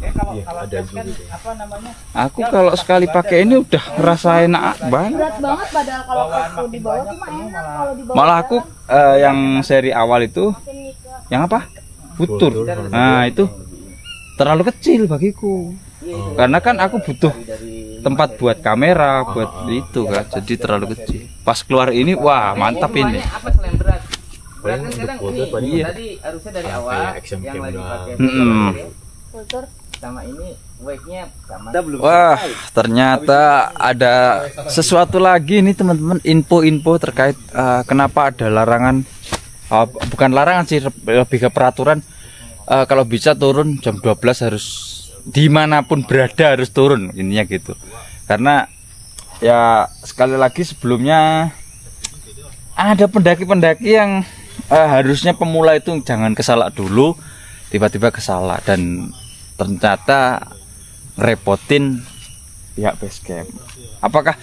Kalau ada kan apa namanya?
Aku kalau sekali pakai ini udah ngerasa enak banget.
Berat banget padahal kalau waktu di bawah cuma enak kalau di bawah.
Malah aku yang seri awal itu yang apa? Futur. Nah, itu terlalu kecil bagiku. Karena kan aku butuh tempat buat kamera, buat itu kan. Jadi terlalu kecil. Pas keluar ini, wah mantap ini.
Apa selain berat? Berat kan kadang ini
Iya.
tadi harusnya dari awal yang lagi pakai
Mm-mm.
Futur.
sama ini weight-nya sama.
Wah, ternyata ada sesuatu lagi nih teman-teman, info-info terkait kenapa ada larangan, bukan larangan sih, lebih ke peraturan, kalau bisa turun jam 12 harus dimanapun berada harus turun, intinya gitu. Karena ya sekali lagi sebelumnya ada pendaki-pendaki yang harusnya pemula itu jangan kesalak dulu, tiba-tiba kesalak dan ternyata ngerepotin pihak base camp. Apakah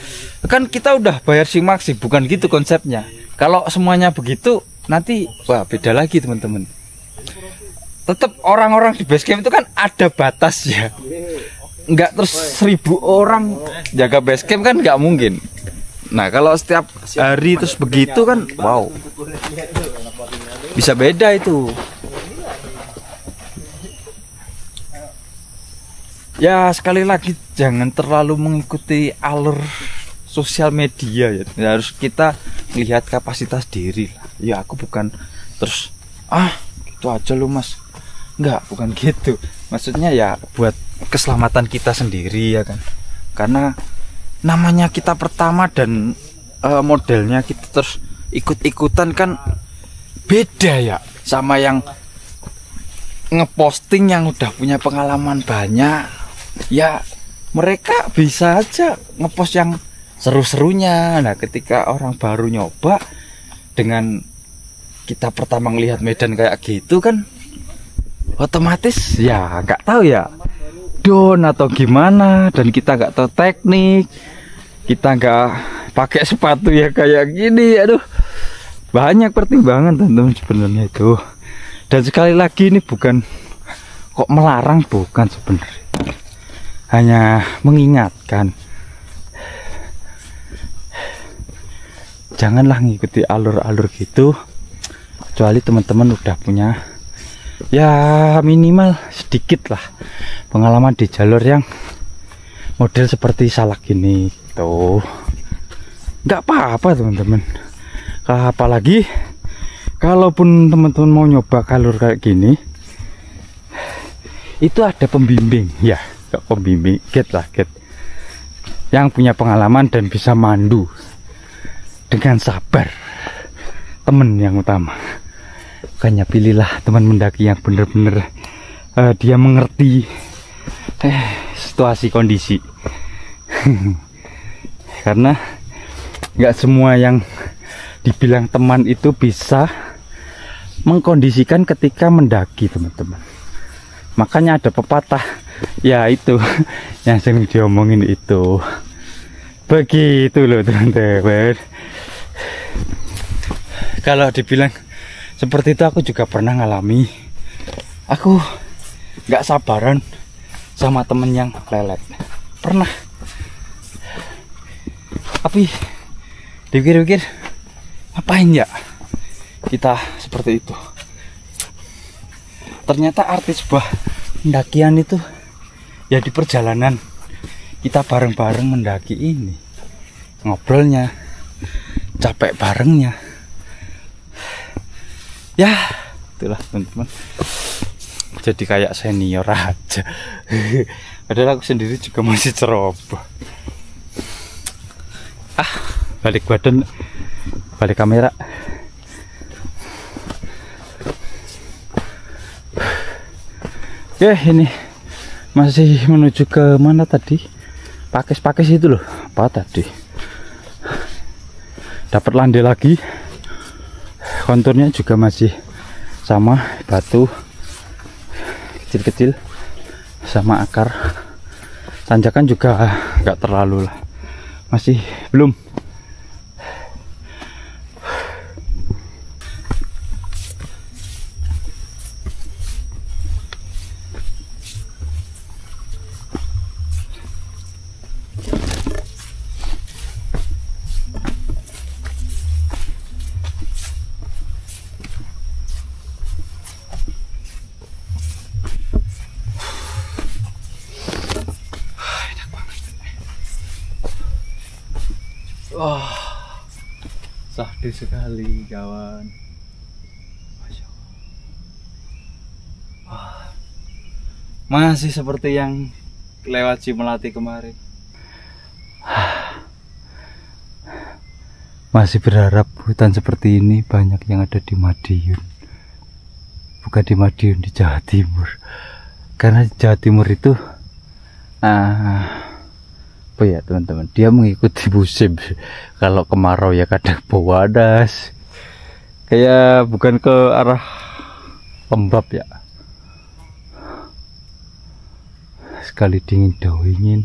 kan kita udah bayar simaksi, bukan gitu konsepnya. Kalau semuanya begitu nanti wah beda lagi teman-teman. Tetap orang-orang di base camp itu kan ada batas ya. Enggak terus 1000 orang jaga base camp kan nggak mungkin. Nah kalau setiap hari terus begitu kan wow, bisa beda itu. Ya sekali lagi jangan terlalu mengikuti alur sosial media ya. Harus kita lihat kapasitas diri lah. Ya aku bukan terus gitu aja lu mas. Enggak, bukan gitu. Maksudnya ya buat keselamatan kita sendiri ya kan. Karena namanya kita pertama dan modelnya kita terus ikut-ikutan kan beda ya sama yang ngeposting yang udah punya pengalaman banyak. Ya mereka bisa aja ngepost yang seru-serunya. Nah ketika orang baru nyoba dengan kita pertama ngelihat medan kayak gitu kan otomatis ya nggak tahu ya down atau gimana, dan kita nggak tahu teknik, kita nggak pakai sepatu ya kayak gini. Aduh banyak pertimbangan teman-teman sebenarnya itu. Dan sekali lagi ini bukan kok melarang, bukan sebenarnya, hanya mengingatkan janganlah ngikuti alur-alur gitu kecuali teman-teman udah punya ya minimal sedikit lah pengalaman di jalur yang model seperti salak gini tuh. Nggak apa-apa teman-teman, apalagi kalaupun teman-teman mau nyoba jalur kayak gini itu ada pembimbing ya, pembimbing guide yang punya pengalaman dan bisa mandu dengan sabar, temen yang utama. Makanya pilihlah teman mendaki yang bener-bener dia mengerti situasi kondisi. Karena nggak semua yang dibilang teman itu bisa mengkondisikan ketika mendaki, teman-teman. Makanya ada pepatah ya itu yang sering diomongin itu. Begitu loh teman-teman. Kalau dibilang seperti itu aku juga pernah ngalami. Aku nggak sabaran sama temen yang lelet. Pernah. Tapi dipikir-pikir, ngapain ya kita seperti itu? Ternyata arti sebuah pendakian itu ya di perjalanan kita bareng-bareng mendaki ini, ngobrolnya, capek barengnya. Ya itulah teman-teman, jadi kayak senior aja. Padahal aku sendiri juga masih ceroboh. Balik badan, balik kamera. Oke, ini masih menuju ke mana tadi? Pakis itu loh. Apa tadi? Dapat landai lagi. Konturnya juga masih sama, batu kecil-kecil sama akar. Tanjakan juga nggak terlalu lah. Masih belum.
Wah, sahdu sekali kawan. Masya Allah. Masih seperti yang lewat Cimelati kemarin.
Masih berharap hutan seperti ini banyak yang ada di Madiun. Bukan di Madiun, di Jawa Timur. Karena di Jawa Timur itu apa ya teman-teman, dia mengikuti musim. Kalau kemarau ya kadang Bawadas, kayak bukan ke arah lembab ya. Sekali dingin dingin.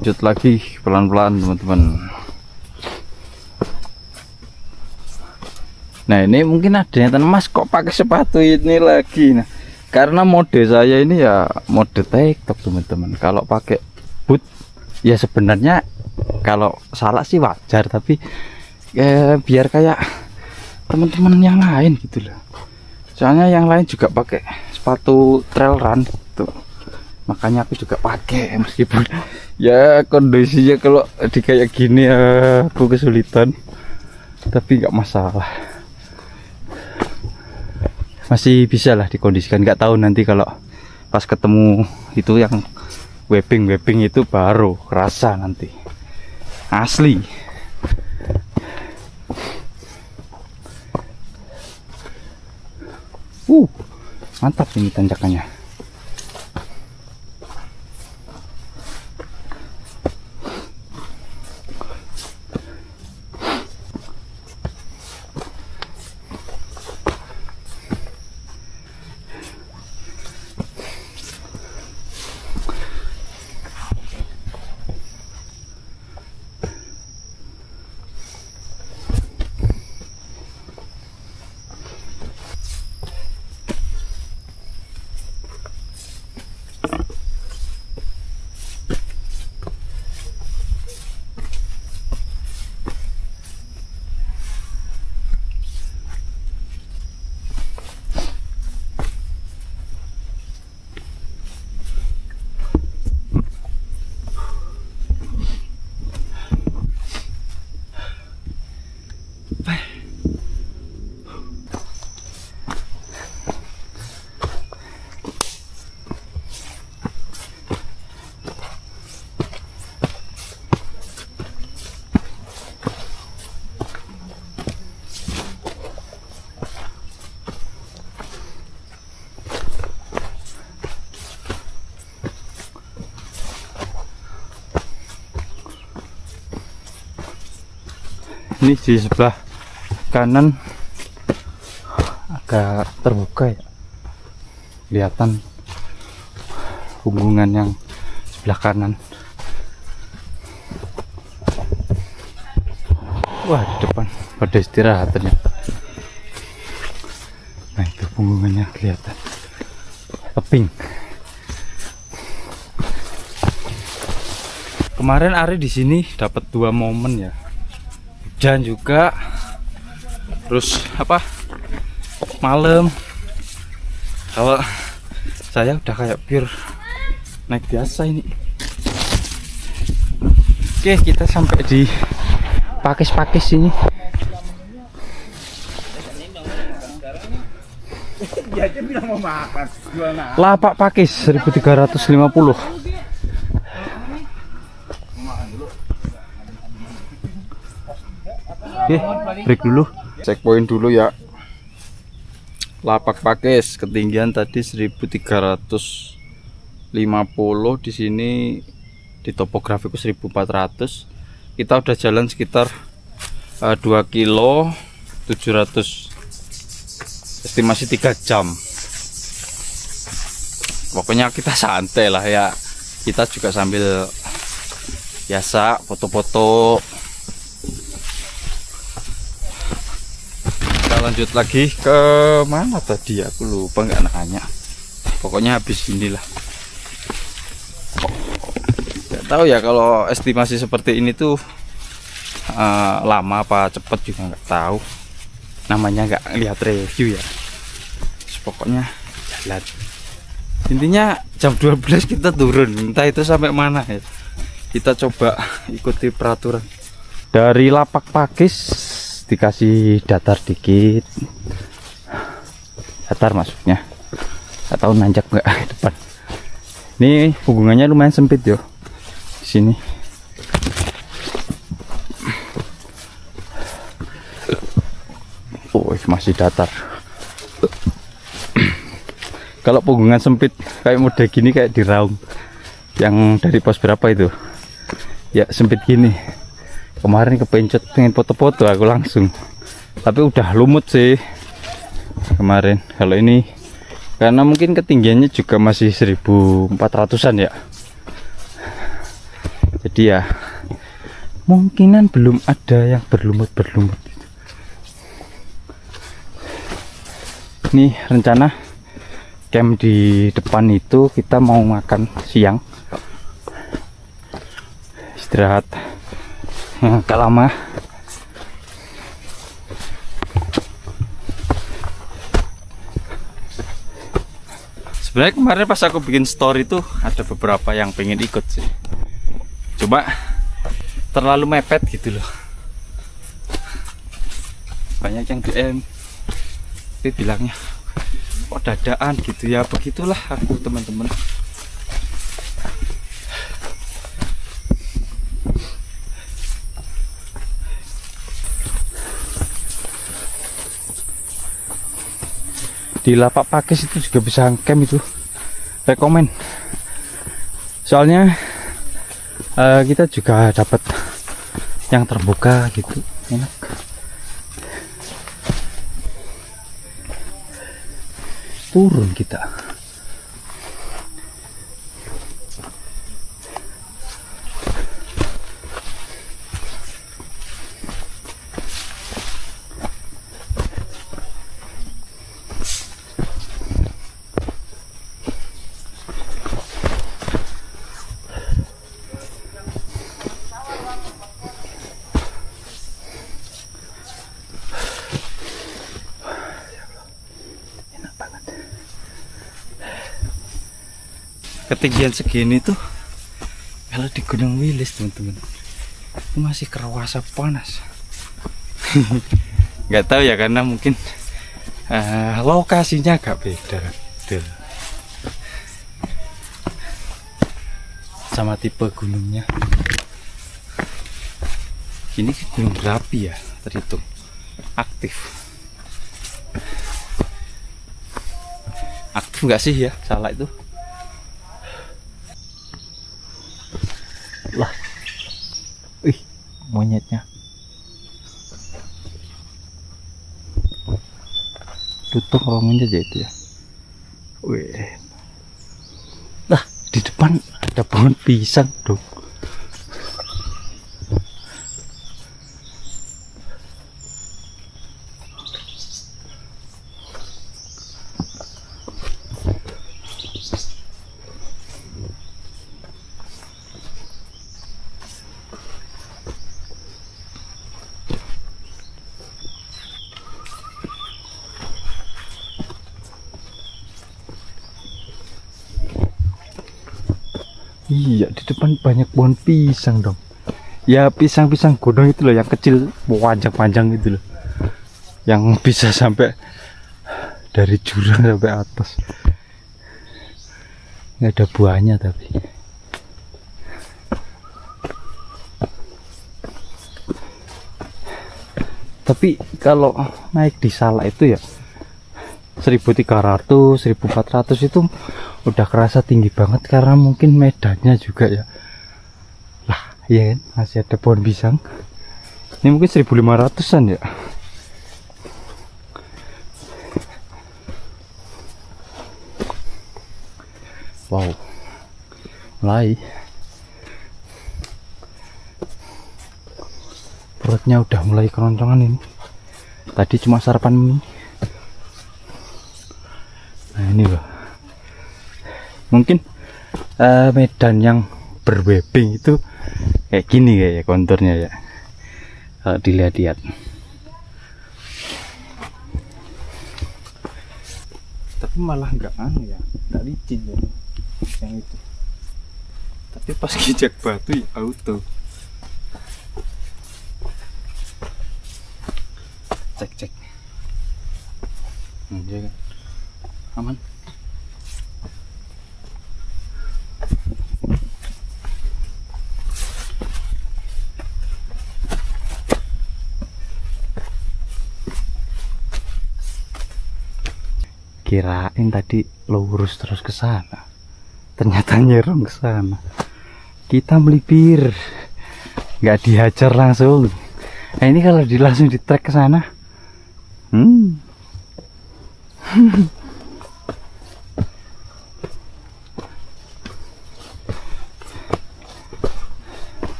Lanjut lagi pelan-pelan teman-teman. Nah ini mungkin ada yang tanya, Mas kok pakai sepatu ini lagi? Nah, karena mode saya ini ya mode TikTok teman-teman. Kalau pakai boot ya sebenarnya kalau salah sih wajar, tapi biar kayak teman-teman yang lain gitu loh. Soalnya yang lain juga pakai sepatu trail run gitu. Makanya aku juga pakai, meskipun ya kondisinya kalau di kayak gini aku kesulitan, tapi nggak masalah. Masih bisa lah dikondisikan. Nggak tahu nanti kalau pas ketemu itu yang webing itu baru kerasa nanti asli. Mantap ini tanjakannya. Ini di sebelah kanan agak terbuka ya, kelihatan hubungan yang sebelah kanan. Wah, di depan pada istirahat ternyata. Nah, itu punggungnya kelihatan tebing. Kemarin Ari di sini dapat 2 momen ya, hujan juga, terus apa, malam. Kalau saya udah kayak pure naik biasa ini. Oke, kita sampai di pakis-pakis ini.
Dia aja bilang mau makan.
Lapak pakis 1350. Oke, break dulu. Checkpoint dulu ya. Lapak pakis ketinggian tadi 1350, di sini di topografiku 1400. Kita udah jalan sekitar 2 kilo 700, estimasi 3 jam. Pokoknya kita santai lah ya, kita juga sambil biasa foto-foto. Kita lanjut lagi ke mana tadi, aku lupa, nggak nanya. Pokoknya habis inilah. Nggak tahu ya kalau estimasi seperti ini tuh lama apa cepet juga nggak tahu. Namanya nggak lihat review ya. Pokoknya jalan. Intinya jam 12 kita turun. Entah itu sampai mana ya. Kita coba ikuti peraturan. Dari lapak pakis dikasih datar dikit. Datar maksudnya. Nggak tahu nanjak nggak ke depan. Ini hubungannya lumayan sempit yo. Di sini. Oh, masih datar. Kalau punggungan sempit kayak mode gini, kayak di Raung yang dari pos berapa itu ya, sempit gini. Kemarin kepencet pengen foto-foto aku langsung, tapi udah lumut sih kemarin. Kalau ini karena mungkin ketinggiannya juga masih 1400-an ya, jadi ya mungkinan belum ada yang berlumut-berlumut. Ini rencana camp di depan itu kita mau makan siang, istirahat yang agak lama. Sebenarnya kemarin pas aku bikin story tuh ada beberapa yang pengen ikut sih, cuma terlalu mepet gitu loh. Banyak yang DM tapi bilangnya kok dadaan gitu ya. Begitulah aku teman-teman. Di lapak pakis itu juga bisa camp, itu rekomen. Soalnya kita juga dapat yang terbuka gitu, enak. Turun kita. Ketinggian segini tuh kalau di Gunung Wilis teman-teman itu masih kerasa panas. Nggak tahu ya, karena mungkin lokasinya agak beda gitu, sama tipe gunungnya. Ini gunung berapi ya, terhitung aktif. Aktif nggak sih ya, salah itu. Lah, monyetnya. tutup romonya aja itu ya. Wih. Nah, di depan ada pohon pisang dong. Iya, di depan banyak pohon pisang dong. Ya pisang-pisang godong itu loh, yang kecil panjang-panjang itu loh, yang bisa sampai dari jurang sampai atas. Nggak ada buahnya tapi kalau naik di Salak itu ya 1300, 1400 itu udah kerasa tinggi banget, karena mungkin medannya juga ya. Lah, iya kan, masih ada pohon pisang. Ini mungkin 1500-an ya. Wow. Mulai. Perutnya udah mulai keroncongan ini. Tadi cuma sarapan mie. Nah, ini loh. Mungkin medan yang berwebing itu kayak gini kayak konturnya ya, kalau dilihat-lihat.
Tapi malah nggak ya, nggak licin ya yang itu. Tapi pas kijak batu ya auto. Cek.
Iya kan, aman. Kirain tadi lurus terus ke sana, ternyata nyerong ke sana. Kita melipir, nggak dihajar langsung. Nah, ini kalau langsung di trek ke sana,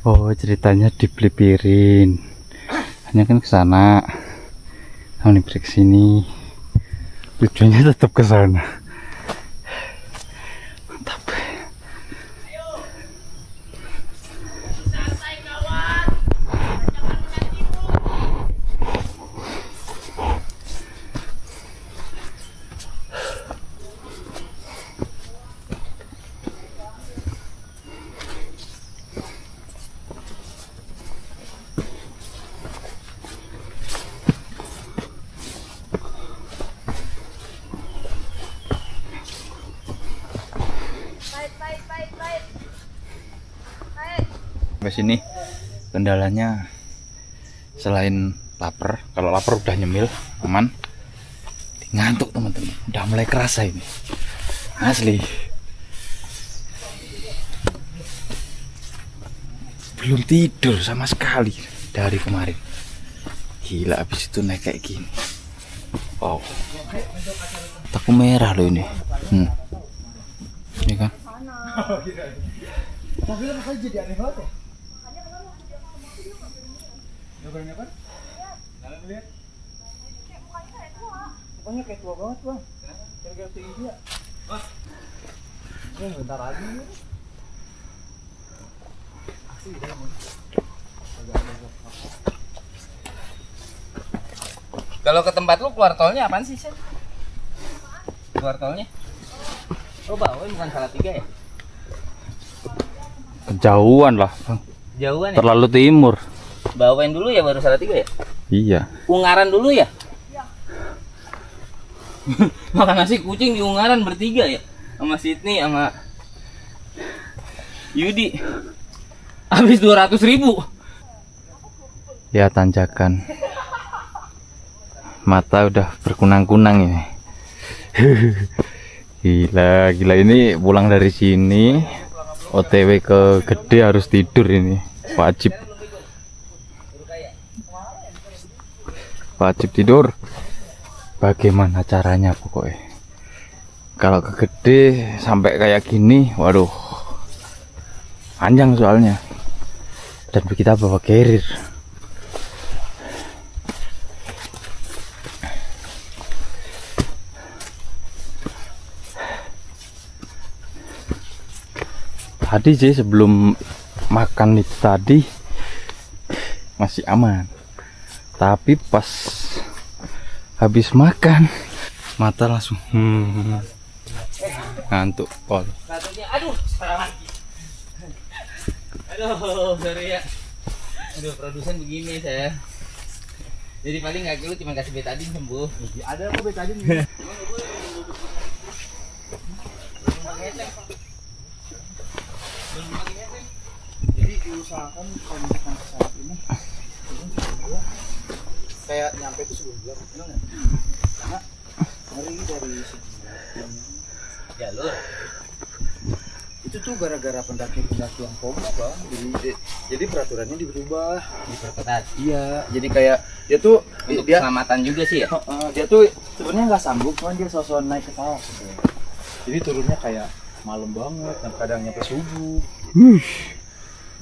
oh ceritanya dipelipirin, hanya kan ke sana, kalau nih ke sini, tujuannya tetap ke sana. Mantap. Sampai sini kendalanya selain lapar, kalau lapar udah nyemil aman, ngantuk teman-teman, udah mulai kerasa ini asli. Belum tidur sama sekali dari kemarin, gila. Habis itu naik kayak gini, wow, takut merah loh ini. Ini kan
Tapi makanya jadi aneh banget ya. Nyobain apa? Jangan lihat. Mukanya kayak tua banget, Bang. Gara-gara tinggi dia. Mas. Ya bentar lagi.
Kalau ke tempat lu keluar tolnya apaan sih, Sen? Keluar tolnya? Oh, bawa bukan salah tiga ya?
kejauhan lah, Bang.
Jauhan ya?
Terlalu timur.
Bawain dulu ya baru Salatiga ya?
Iya.
Ungaran dulu ya? Makan nasi kucing di Ungaran bertiga ya? Sama Sydney sama Yudi. Habis 200.000.
Ya tanjakan. Mata udah berkunang-kunang ini. Gila ini pulang dari sini OTW ke Gede harus tidur ini. Wajib tidur. Bagaimana caranya pokoknya. Kalau ke Gede sampai kayak gini, waduh. Panjang soalnya. Dan kita bawa carrier. Tadi sih sebelum makan itu tadi masih aman. Tapi pas habis makan mata langsung ngantuk pol.
Aduh, salah lagi. Aduh, sorry ya. Aduh, produsen begini saya. Jadi paling nggak kilo cuma kasih betadin sembuh.
Ada apa betadin? Jadi diusahakan kalau misalkan saat ini kayak nyampe itu sebelum bulan, karena hari dari segi
Jalur.
itu tuh gara-gara pendaki-pendaki yang FOMO bang, jadi peraturannya dirubah.
Diperketat.
Iya, jadi kayak dia tuh
Untuk
dia
keselamatan juga sih ya.
dia tuh sebenarnya nggak sanggup, cuman dia sosok naik ke atas. Jadi turunnya kayak malam banget, dan kadang nyampe subuh.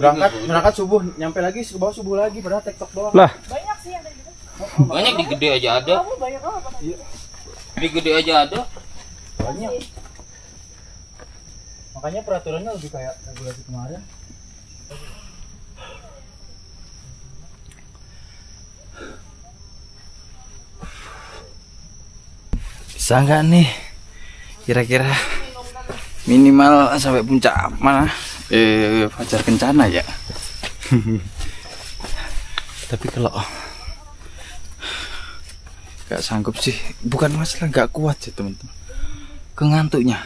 Berangkat subuh, nyampe lagi ke bawah subuh lagi, padahal tektok doang.
Lah,
Banyak sih yang kayak gitu.
Banyak di Gede aja ada.
Kamu banyak apa?
Di Gede aja ada.
Banyak. Makanya peraturannya lebih kayak regulasi kemarin.
bisa nggak nih kira-kira minimal sampai puncak mana? Fajar Kencana ya. Tapi kalau nggak sanggup sih, bukan masalah nggak kuat sih teman-teman, kengantuknya.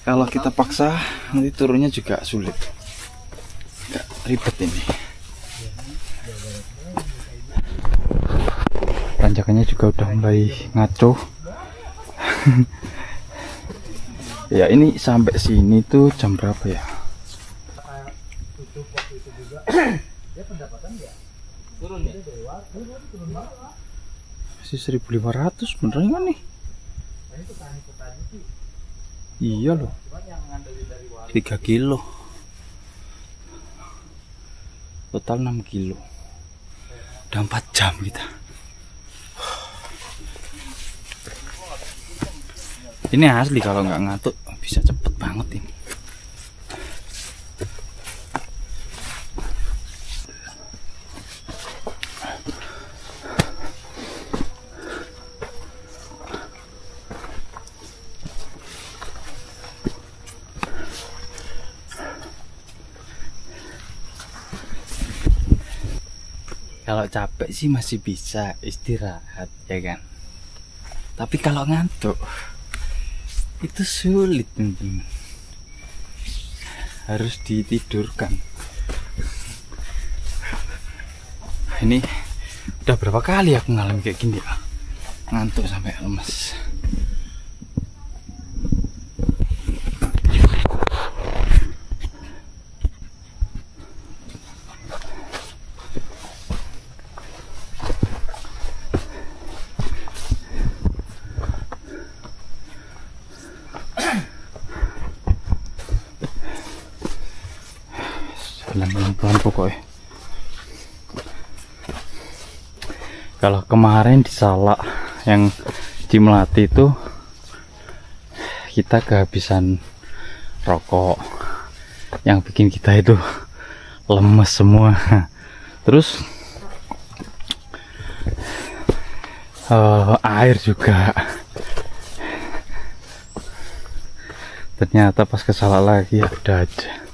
Kalau kita paksa nanti turunnya juga sulit, nggak ribet ini. Tanjakannya juga udah mulai ngaco. Ya ini sampai sini tuh jam berapa ya? Masih 1.500 beneran kan nih? Iya loh, 3 kilo total 6 kilo, udah 4 jam kita. Ini asli kalau nggak ngantuk bisa cepet banget ini. Kalau capek sih masih bisa istirahat ya kan. Tapi kalau ngantuk itu sulit teman-teman. Harus ditidurkan. Ini udah berapa kali aku ngalamin kayak gini ya. Ngantuk sampai lemes. Pelan-pelan pokoknya. Kalau kemarin di Salak yang di Melati itu kita kehabisan rokok yang bikin kita itu lemes semua. Terus air juga. Ternyata pas ke Salak lagi ada aja.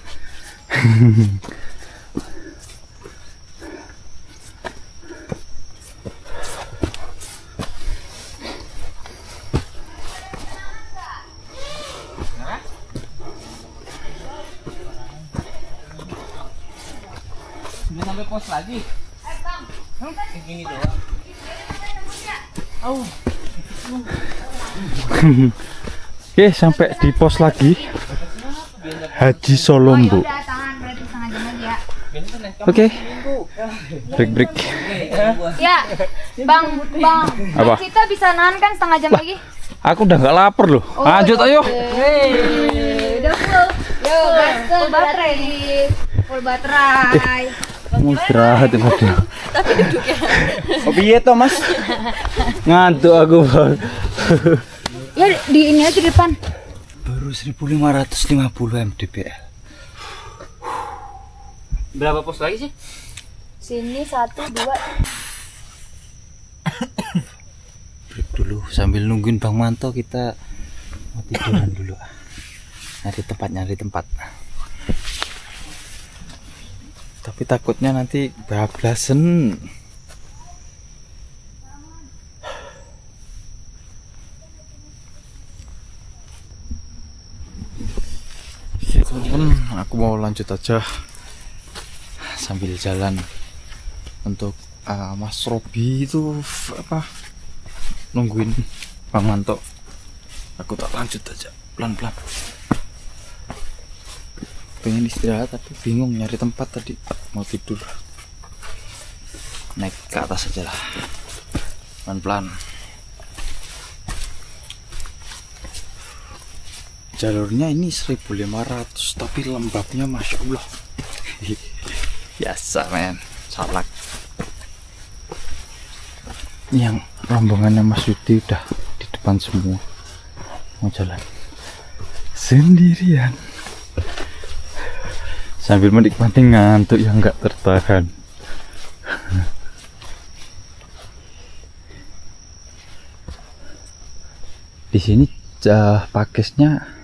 Udah sampai pos lagi. Segini doang.
Oke, sampai di pos lagi. Haji Solombo.
Udah tahan berarti setengah jam lagi ya.
Oke. Break.
Ya, Bang.
Apa?
Kita bisa nahan kan setengah jam lagi?
Aku udah nggak lapar loh. Lanjut ayo.
Udah full. Yo, full baterai. Full baterai.
Mau istirahat ya Mas.
Oh piye to, Mas?
Ngantuk aku.
Ya di ini aja di depan.
Baru 1550 mdpl.
Berapa pos lagi sih?
Sini 1, 2.
Break dulu sambil nungguin Bang Manto, kita mau tiduran dulu. Nyari tempat. Tapi takutnya nanti bablasan. Ya teman-teman, aku mau lanjut aja sambil jalan untuk Mas Robi itu apa nungguin Bang Manto. Aku tak lanjut aja pelan-pelan. Pengen istirahat tapi bingung nyari tempat tadi, mau tidur. Naik ke atas aja lah, pelan-pelan. Jalurnya ini 1500 tapi lembabnya Masya Allah. Biasa men, salak. Ini yang rombongannya Mas Yudi udah di depan semua, mau jalan sendirian sambil menikmati ngantuk yang nggak tertahan. Di sini pakesnya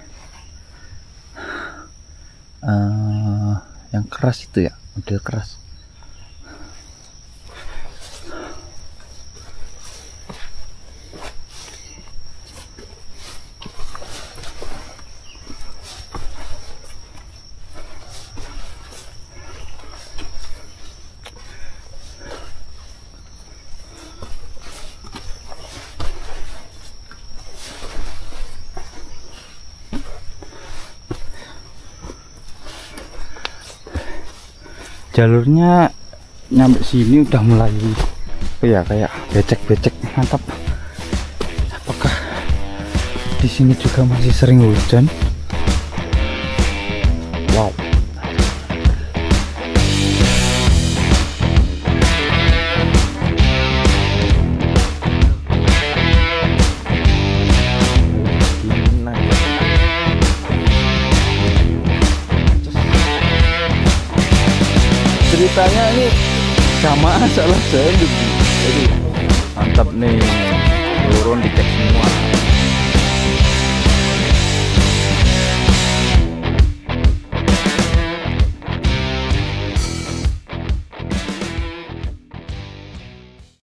yang keras itu ya, model keras. Jalurnya nyampe sini udah mulai kayak becek-becek, mantap. Apakah di sini juga masih sering hujan? Wow. Ceritanya ini sama salah saya, jadi mantap nih, turun dicek semua.